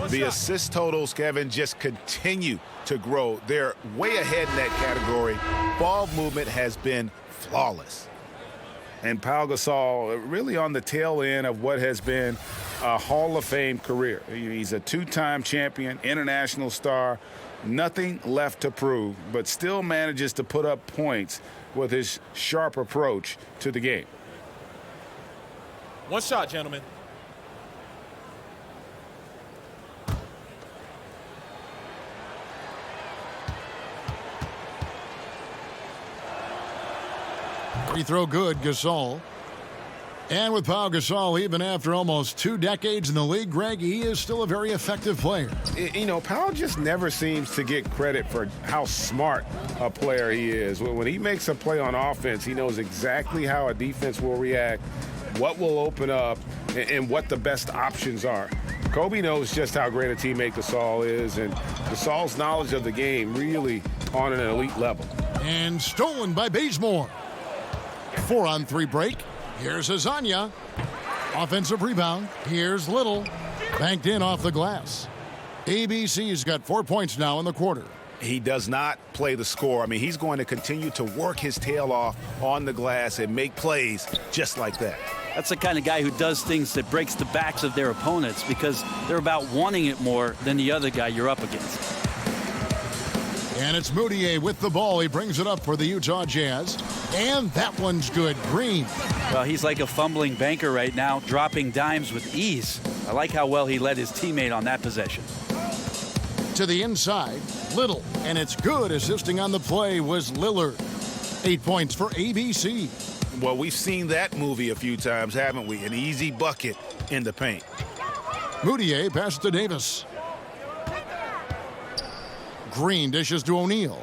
The assist totals, Kevin, just continue to grow. They're way ahead in that category. Ball movement has been flawless. And Pau Gasol really on the tail end of what has been a Hall of Fame career. He's a 2-time champion, international star, nothing left to prove, but still manages to put up points with his sharp approach to the game. One shot, gentlemen. Free throw good, Gasol. And with Pau Gasol, even after almost 2 decades in the league, Greg, he is still a very effective player. You know, Pau just never seems to get credit for how smart a player he is. When he makes a play on offense, he knows exactly how a defense will react, what will open up, and what the best options are. Kobe knows just how great a teammate Gasol is, and Gasol's knowledge of the game really on an elite level. And stolen by Bazemore. 4-on-3 break. Here's Azania. Offensive rebound. Here's Little. Banked in off the glass. ABC's got 4 points now in the quarter. He does not play the score. I mean, he's going to continue to work his tail off on the glass and make plays just like that. That's the kind of guy who does things that breaks the backs of their opponents because they're about wanting it more than the other guy you're up against. And it's Moutier with the ball. He brings it up for the Utah Jazz. And that one's good. Green. Well, he's like a fumbling banker right now, dropping dimes with ease. I like how well he led his teammate on that possession. To the inside, Little. And it's good. Assisting on the play was Lillard. 8 points for ABC. Well, we've seen that movie a few times, haven't we? An easy bucket in the paint. Moutier passes to Davis. Green dishes to O'Neal.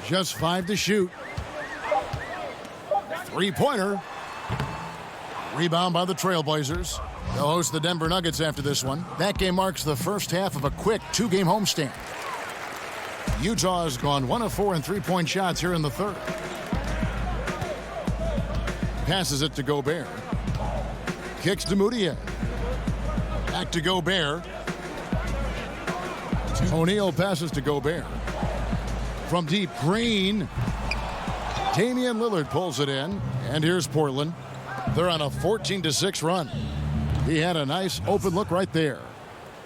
Just 5 to shoot. 3-pointer. Rebound by the Trailblazers. They'll host the Denver Nuggets after this one. That game marks the first half of a quick 2-game homestand. Utah has gone 1 of 4 in 3-point shots here in the third. Passes it to Gobert. Kicks to Moutier. Back to Gobert. O'Neal passes to Gobert. From deep, Green. Damian Lillard pulls it in. And here's Portland. They're on a 14-6 run. He had a nice open look right there.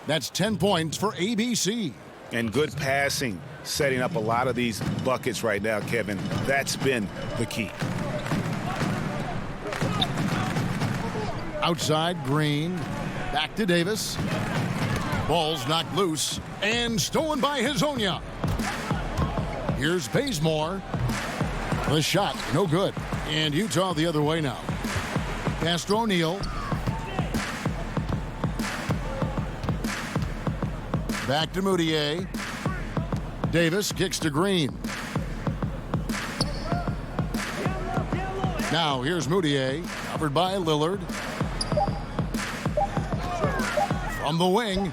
That's 10 points for ABC. And good passing, setting up a lot of these buckets right now, Kevin. That's been the key. Outside, Green. Back to Davis. Ball's knocked loose and stolen by Hezonja. Here's Bazemore. The shot, no good. And Utah the other way now. Pass to O'Neal. Back to Moutier. Davis kicks to Green. Now here's Moutier, covered by Lillard. From the wing,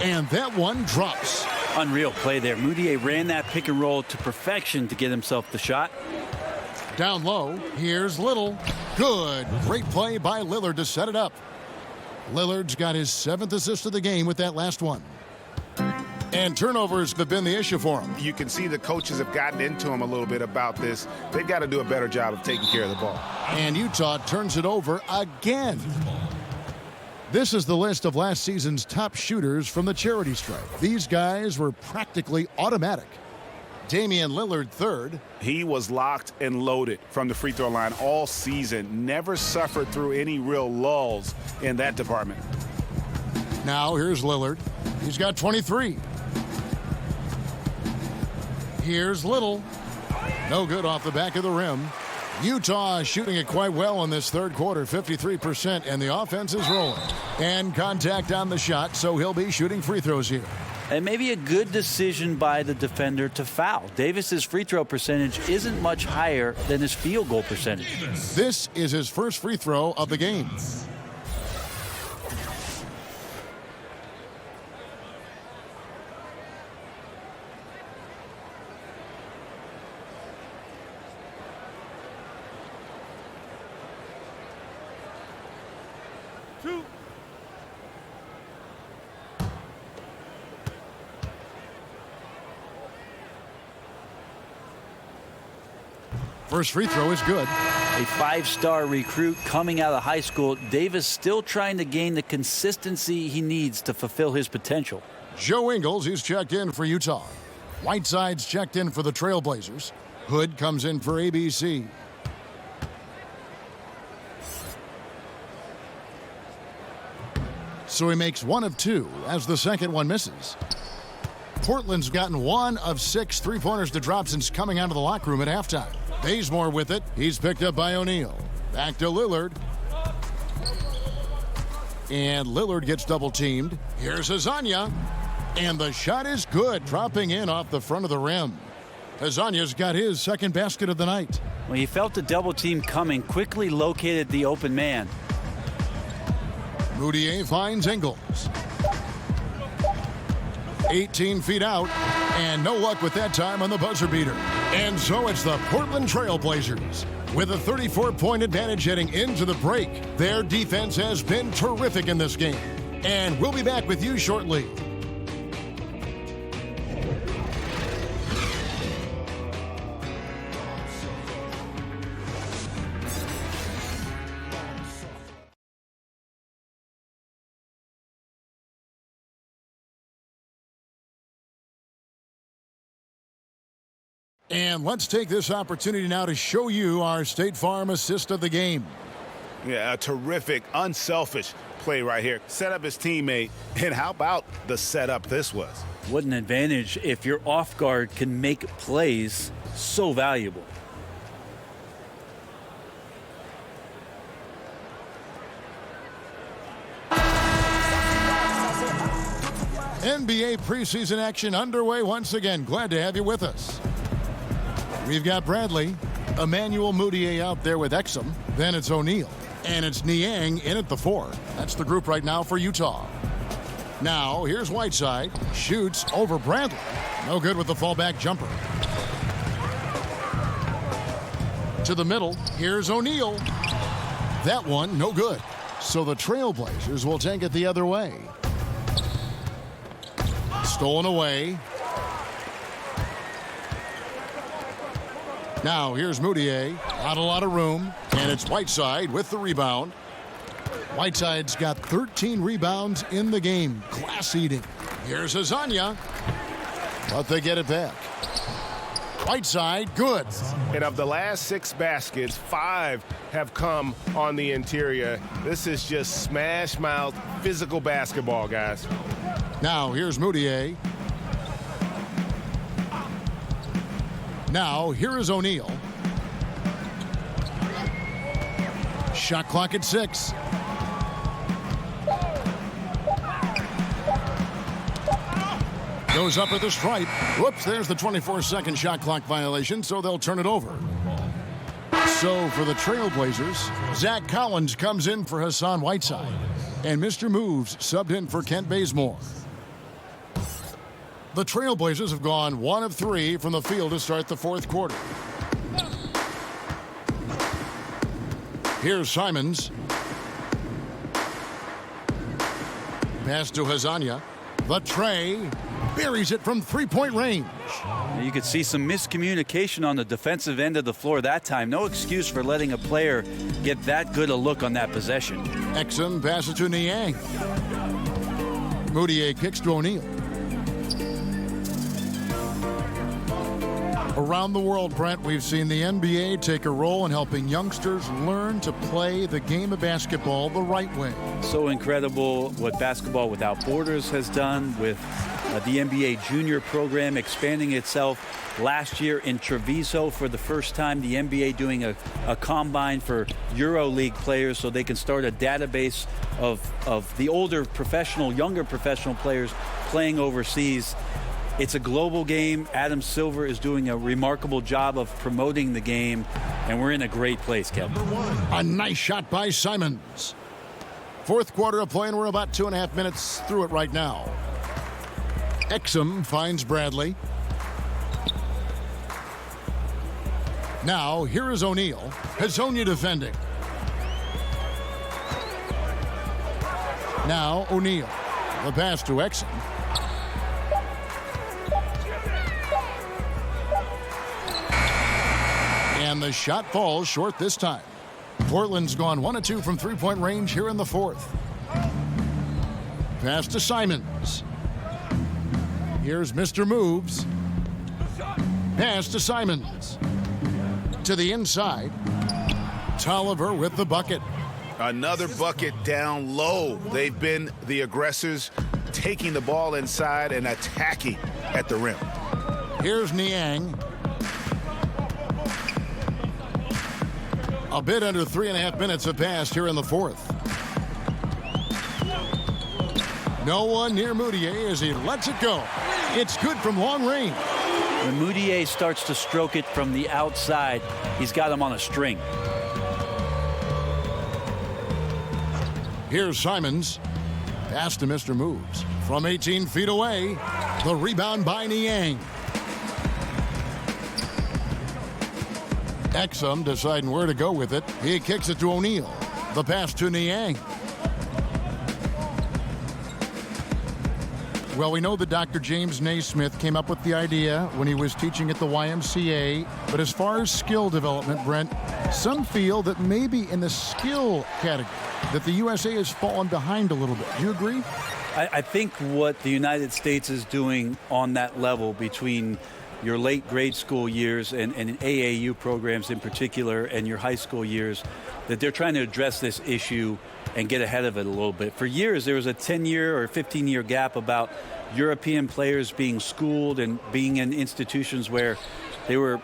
and that one drops. Unreal play there. Moutier ran that pick and roll to perfection to get himself the shot. Down low, here's Little. Good. Great play by Lillard to set it up. Lillard's got his 7th assist of the game with that last one. And turnovers have been the issue for him. You can see the coaches have gotten into him a little bit about this. They've got to do a better job of taking care of the ball. And Utah turns it over again. This is the list of last season's top shooters from the charity stripe. These guys were practically automatic. Damian Lillard, 3rd. He was locked and loaded from the free throw line all season. Never suffered through any real lulls in that department. Now here's Lillard. He's got 23. Here's Little. No good off the back of the rim. Utah is shooting it quite well in this third quarter, 53%, and the offense is rolling. And contact on the shot, so he'll be shooting free throws here. And maybe a good decision by the defender to foul. Davis's free throw percentage isn't much higher than his field goal percentage. This is his first free throw of the game. First free throw is good. A 5-star recruit coming out of high school, Davis still trying to gain the consistency he needs to fulfill his potential. Joe Ingles, he's checked in for Utah. Whiteside's checked in for the Trailblazers. Hood comes in for ABC. So he makes 1 of 2 as the second one misses. Portland's gotten 1 of 6 3-pointers to drop since coming out of the locker room at halftime. Bazemore with it. He's picked up by O'Neal. Back to Lillard. And Lillard gets double-teamed. Here's Hazanya. And the shot is good, dropping in off the front of the rim. Hazanya's got his second basket of the night. When he felt the double team coming, quickly located the open man. Moutier finds Ingles. 18 feet out, and no luck with that time on the buzzer beater. And so it's the Portland Trailblazers with a 34-point advantage heading into the break. Their defense has been terrific in this game. And we'll be back with you shortly. And let's take this opportunity now to show you our State Farm assist of the game. Yeah, a terrific, unselfish play right here. Set up his teammate, and how about the setup this was? What an advantage if your off guard can make plays so valuable. NBA preseason action underway once again. Glad to have you with us. We've got Bradley, Emmanuel Moutier out there with Exum. Then it's O'Neal. And it's Niang in at the 4. That's the group right now for Utah. Now, here's Whiteside. Shoots over Bradley. No good with the fallback jumper. To the middle. Here's O'Neal. That one, no good. So the Trailblazers will take it the other way. Stolen away. Now here's Moutier. Not a lot of room. And it's Whiteside with the rebound. Whiteside's got 13 rebounds in the game. Class eating. Here's Hazanya. But they get it back. Whiteside, good. And of the last 6 baskets, 5 have come on the interior. This is just smash mouth physical basketball, guys. Now here's Moutier. Now here is O'Neal. Shot clock at 6. Goes up at the stripe. Whoops, there's the 24-second shot clock violation, so they'll turn it over. So for the Trailblazers, Zach Collins comes in for Hassan Whiteside. And Mr. Moves subbed in for Kent Bazemore. The Trailblazers have gone 1 of 3 from the field to start the 4th quarter. Here's Simons. Pass to Hazanya. The tray buries it from 3-point range. You could see some miscommunication on the defensive end of the floor that time. No excuse for letting a player get that good a look on that possession. Exum passes to Niang. Moutier kicks to O'Neal. Around the world, Brent, we've seen the NBA take a role in helping youngsters learn to play the game of basketball the right way. So incredible what Basketball Without Borders has done with the NBA junior program expanding itself. Last year in Treviso, for the first time, the NBA doing a combine for EuroLeague players so they can start a database of the older professional, younger professional players playing overseas. It's a global game. Adam Silver is doing a remarkable job of promoting the game, and we're in a great place, Kevin. A nice shot by Simons. 4th quarter of play, and we're about 2.5 minutes through it right now. Exum finds Bradley. Now, here is O'Neal. Hazanya defending. Now, O'Neal. The pass to Exum. And the the shot falls short this time. Portland's gone 1 of 2 from three-point range here in the fourth. Pass to Simons. Here's Mr. Moves. Pass to Simons. To the inside. Tolliver with the bucket. Another bucket down low. They've been the aggressors, taking the ball inside and attacking at the rim. Here's Niang. A bit under 3.5 minutes have passed here in the fourth. No one near Moutier as he lets it go. It's good from long range. When Moutier starts to stroke it from the outside, he's got him on a string. Here's Simons. Pass to Mr. Moves. From 18 feet away, the rebound by Niang. Exum deciding where to go with it. He kicks it to O'Neal. The pass to Niang. Well, we know that Dr. James Naismith came up with the idea when he was teaching at the YMCA. But as far as skill development, Brent, some feel that maybe in the skill category that the USA has fallen behind a little bit. Do you agree? I think what the United States is doing on that level between your late grade school years and AAU programs in particular and your high school years, that they're trying to address this issue and get ahead of it a little bit. For years, there was a 10-year or 15-year gap about European players being schooled and being in institutions where they were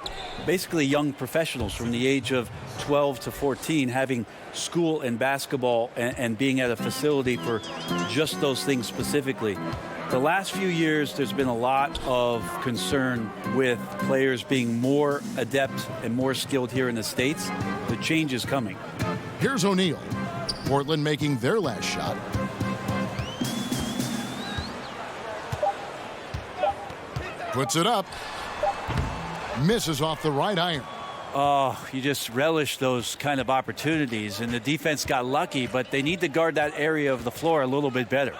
basically young professionals from the age of 12 to 14 having school and basketball and being at a facility for just those things specifically. The last few years, there's been a lot of concern with players being more adept and more skilled here in the States. The change is coming. Here's O'Neal. Portland making their last shot. Puts it up. Misses off the right iron. Oh, you just relish those kind of opportunities. And the defense got lucky, but they need to guard that area of the floor a little bit better.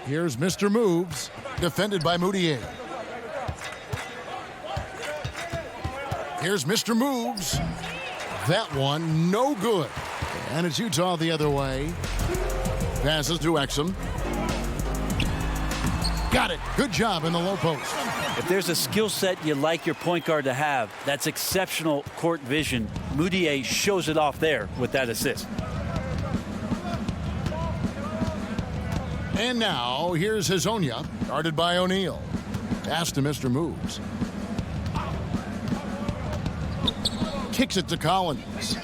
Here's Mr. Moves, defended by Moutier. Here's Mr. Moves. That one, no good. And it's Utah the other way. Passes to Exum. Got it. Good job in the low post. If there's a skill set you'd like your point guard to have, that's exceptional court vision. Moutier shows it off there with that assist. And now, here's Hezonja, guarded by O'Neal. Pass to Mr. Moves. Kicks it to Collins.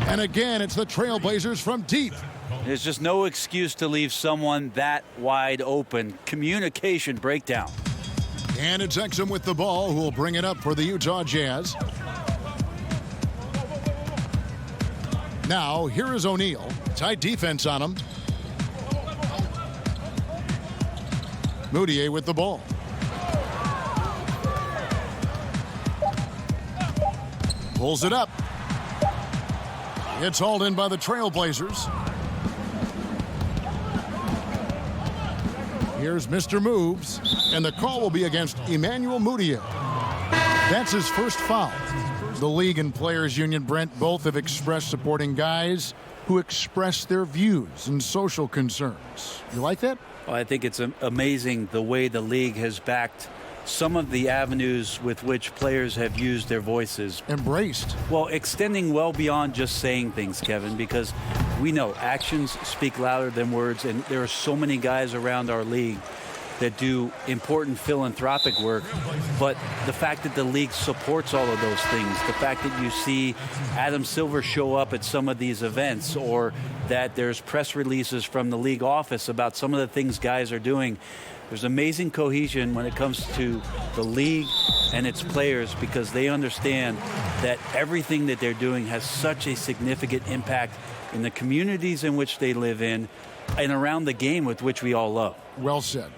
And again, it's the Trailblazers from deep. There's just no excuse to leave someone that wide open. Communication breakdown. And it's Exum with the ball, who will bring it up for the Utah Jazz. Now, here is O'Neal. Tight defense on him. Moutier with the ball. Pulls it up. It's hauled in by the Trailblazers. Here's Mr. Moves, and the call will be against Emmanuel Moutier. That's his first foul. The league and players union, Brent, both have expressed supporting guys who express their views and social concerns. You like that? Well, I think it's amazing the way the league has backed some of the avenues with which players have used their voices. Embraced. Well, extending well beyond just saying things, Kevin, because we know actions speak louder than words, and there are so many guys around our league that do important philanthropic work, but the fact that the league supports all of those things, the fact that you see Adam Silver show up at some of these events, or that there's press releases from the league office about some of the things guys are doing, there's amazing cohesion when it comes to the league and its players, because they understand that everything that they're doing has such a significant impact in the communities in which they live in and around the game with which we all love. Well said.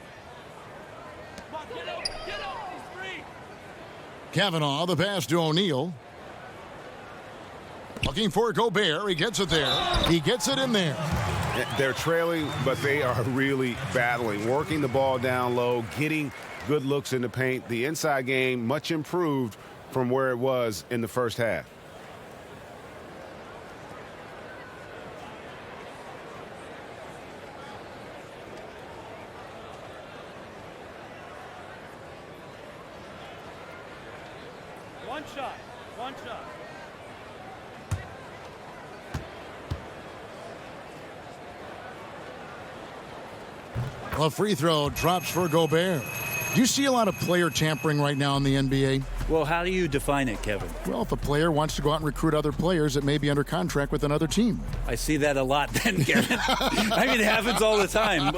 Kavanaugh, the pass to O'Neal. Looking for Gobert. He gets it there. He gets it in there. They're trailing, but they are really battling, working the ball down low, getting good looks in the paint. The inside game much improved from where it was in the first half. One shot. One shot. A free throw drops for Gobert. Do you see a lot of player tampering right now in the NBA? Well, how do you define it, Kevin? Well, if a player wants to go out and recruit other players that may be under contract with another team. I see that a lot then, Kevin. I mean, it happens all the time.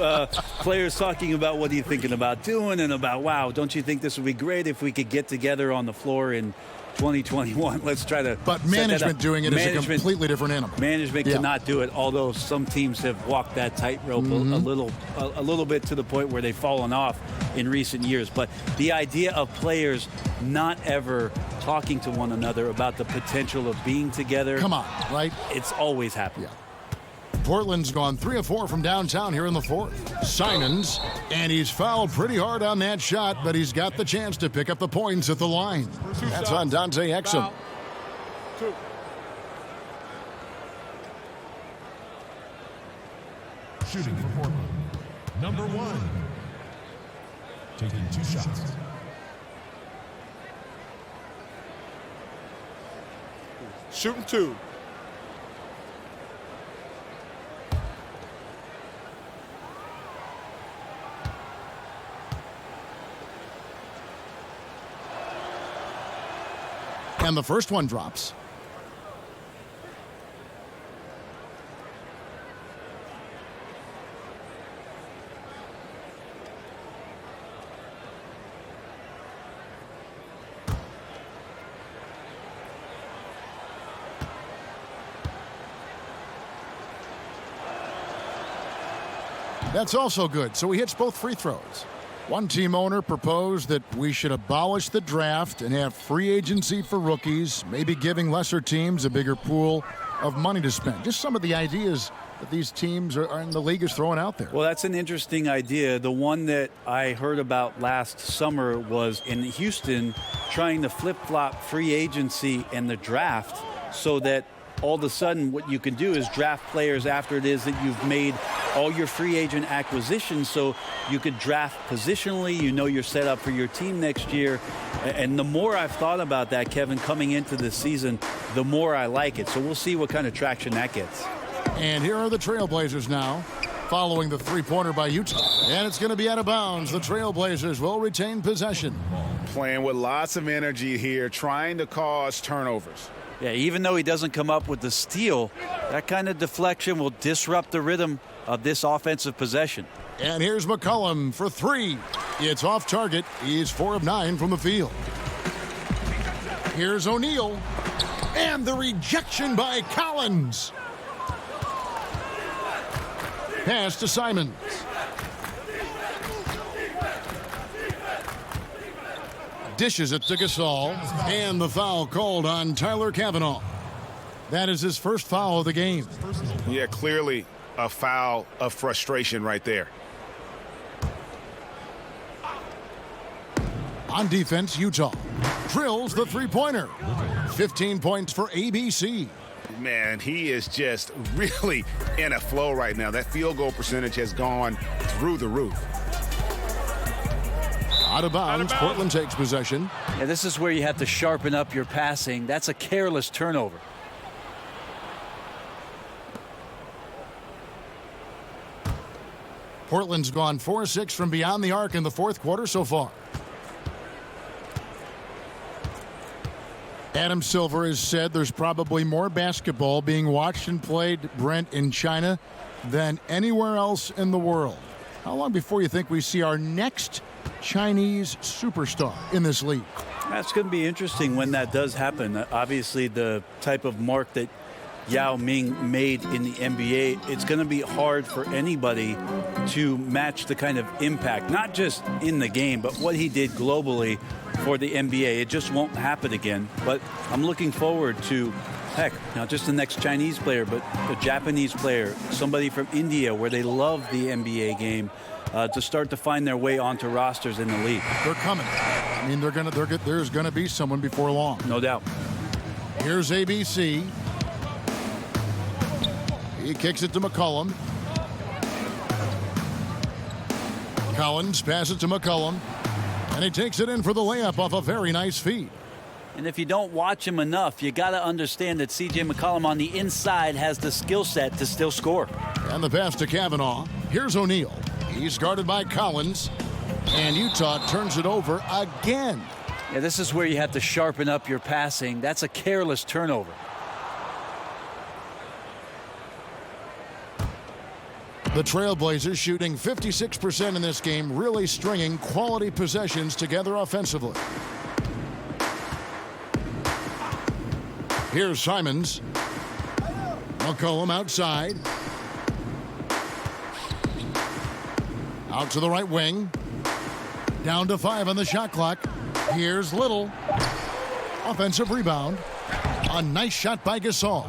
Players talking about what are you thinking about doing and about, wow, don't you think this would be great if we could get together on the floor in 2021? Let's try to. But management doing it is a completely different animal. Management cannot do it, although some teams have walked that tightrope a little bit to the point where they've fallen off in recent years. But the idea of players not ever talking to one another about the potential of being together. Come on, right? It's always happened. Yeah. Portland's gone 3 of 4 from downtown here in the fourth. Simons, and he's fouled pretty hard on that shot, but he's got the chance to pick up the points at the line. That's on Dante Exum. Two. Shooting for Portland, number 1. Taking 2 shots. Shooting 2. And the first one drops. That's also good. So he hits both free throws. One team owner proposed that we should abolish the draft and have free agency for rookies, maybe giving lesser teams a bigger pool of money to spend. Just some of the ideas that these teams are in the league is throwing out there. Well, that's an interesting idea. The one that I heard about last summer was in Houston trying to flip-flop free agency and the draft so that all of a sudden what you can do is draft players after it is that you've made all your free agent acquisitions, so you could draft positionally. You know you're set up for your team next year. And the more I've thought about that, Kevin, coming into this season, the more I like it. So we'll see what kind of traction that gets. And here are the Trailblazers now, following the three-pointer by Utah. And it's going to be out of bounds. The Trailblazers will retain possession. Playing with lots of energy here, trying to cause turnovers. Yeah, even though he doesn't come up with the steal, that kind of deflection will disrupt the rhythm of this offensive possession. And here's McCollum for 3. It's off target. He's 4 of 9 from the field. Here's O'Neal. And the rejection by Collins. Pass to Simons. Dishes it to Gasol. And the foul called on Tyler Cavanaugh. That is his first foul of the game. Yeah, clearly a foul of frustration right there. On defense, Utah drills the three-pointer. 15 points for ABC. Man, he is just really in a flow right now. That field goal percentage has gone through the roof. Out of bounds, Portland takes possession. Yeah, this is where you have to sharpen up your passing. That's a careless turnover. Portland's gone 4-6 from beyond the arc in the fourth quarter so far. Adam Silver has said there's probably more basketball being watched and played, Brent, in China than anywhere else in the world. How long before you think we see our next Chinese superstar in this league? That's going to be interesting when that does happen. Obviously, the type of mark that Yao Ming made in the NBA, it's going to be hard for anybody to match the kind of impact, not just in the game, but what he did globally for the NBA. It just won't happen again. But I'm looking forward to Heck, not just the next Chinese player, but a Japanese player, somebody from India where they love the NBA game, to start to find their way onto rosters in the league. They're coming. I mean, there's going to be someone before long. No doubt. Here's ABC. He kicks it to McCollum. Collins passes it to McCollum. And he takes it in for the layup off a very nice feed. And if you don't watch him enough, you got to understand that C.J. McCollum on the inside has the skill set to still score. And the pass to Kavanaugh. Here's O'Neal. He's guarded by Collins. And Utah turns it over again. Yeah, this is where you have to sharpen up your passing. That's a careless turnover. The Trailblazers shooting 56% in this game, really stringing quality possessions together offensively. Here's Simons. McCollum outside. Out to the right wing. Down to 5 on the shot clock. Here's Little. Offensive rebound. A nice shot by Gasol.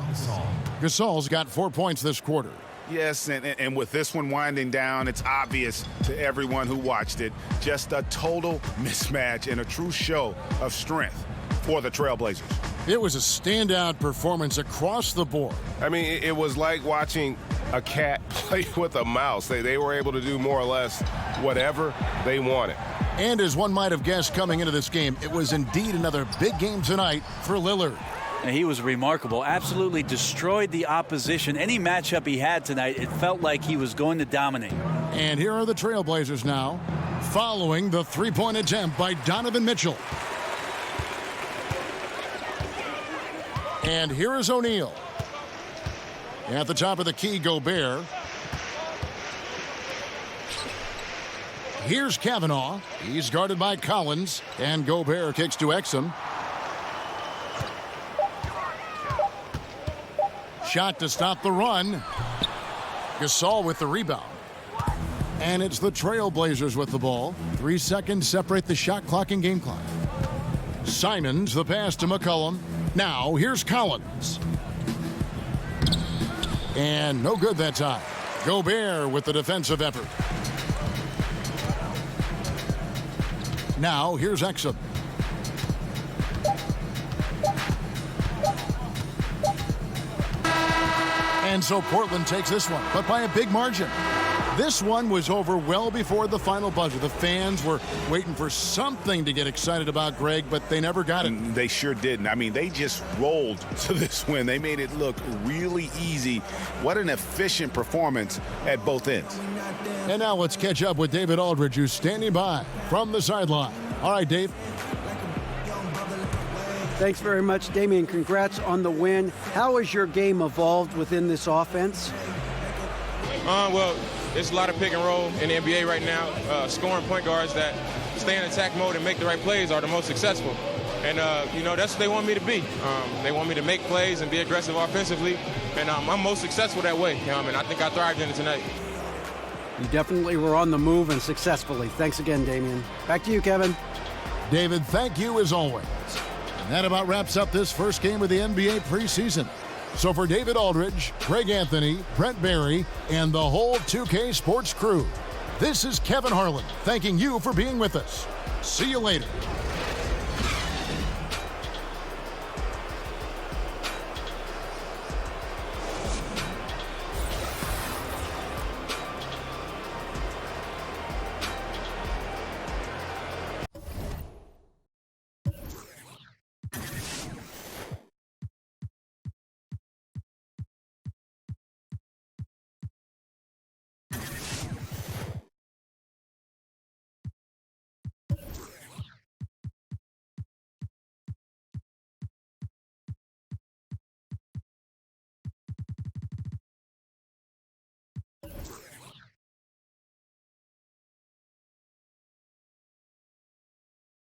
Gasol's got 4 points this quarter. Yes, and with this one winding down, it's obvious to everyone who watched it. Just a total mismatch and a true show of strength for the Trailblazers. It was a standout performance across the board. I mean, it was like watching a cat play with a mouse. They were able to do more or less whatever they wanted. And as one might have guessed coming into this game, it was indeed another big game tonight for Lillard. And he was remarkable. Absolutely destroyed the opposition. Any matchup he had tonight, it felt like he was going to dominate. And here are the Trailblazers now, following the three-point attempt by Donovan Mitchell. And here is O'Neal. At the top of the key, Gobert. Here's Kavanaugh. He's guarded by Collins. And Gobert kicks to Exum. Shot to stop the run. Gasol with the rebound. And it's the Trailblazers with the ball. 3 seconds separate the shot clock and game clock. Simons, the pass to McCollum. Now, here's Collins. And no good that time. Gobert with the defensive effort. Now, here's Exum. And so Portland takes this one, but by a big margin. This one was over well before the final buzzer. The fans were waiting for something to get excited about, Greg, but they never got it. They sure didn't. I mean, they just rolled to this win. They made it look really easy. What an efficient performance at both ends. And now let's catch up with David Aldridge, who's standing by from the sideline. All right, Dave. Thanks very much, Damian. Congrats on the win. How has your game evolved within this offense? Well, there's a lot of pick and roll in the NBA right now. Scoring point guards that stay in attack mode and make the right plays are the most successful. And, that's what they want me to be. They want me to make plays and be aggressive offensively. And I'm most successful that way. And I think I thrived in it tonight. You definitely were on the move and successfully. Thanks again, Damian. Back to you, Kevin. David, thank you as always. And that about wraps up this first game of the NBA preseason. So for David Aldridge, Greg Anthony, Brent Barry, and the whole 2K Sports crew, this is Kevin Harlan thanking you for being with us. See you later.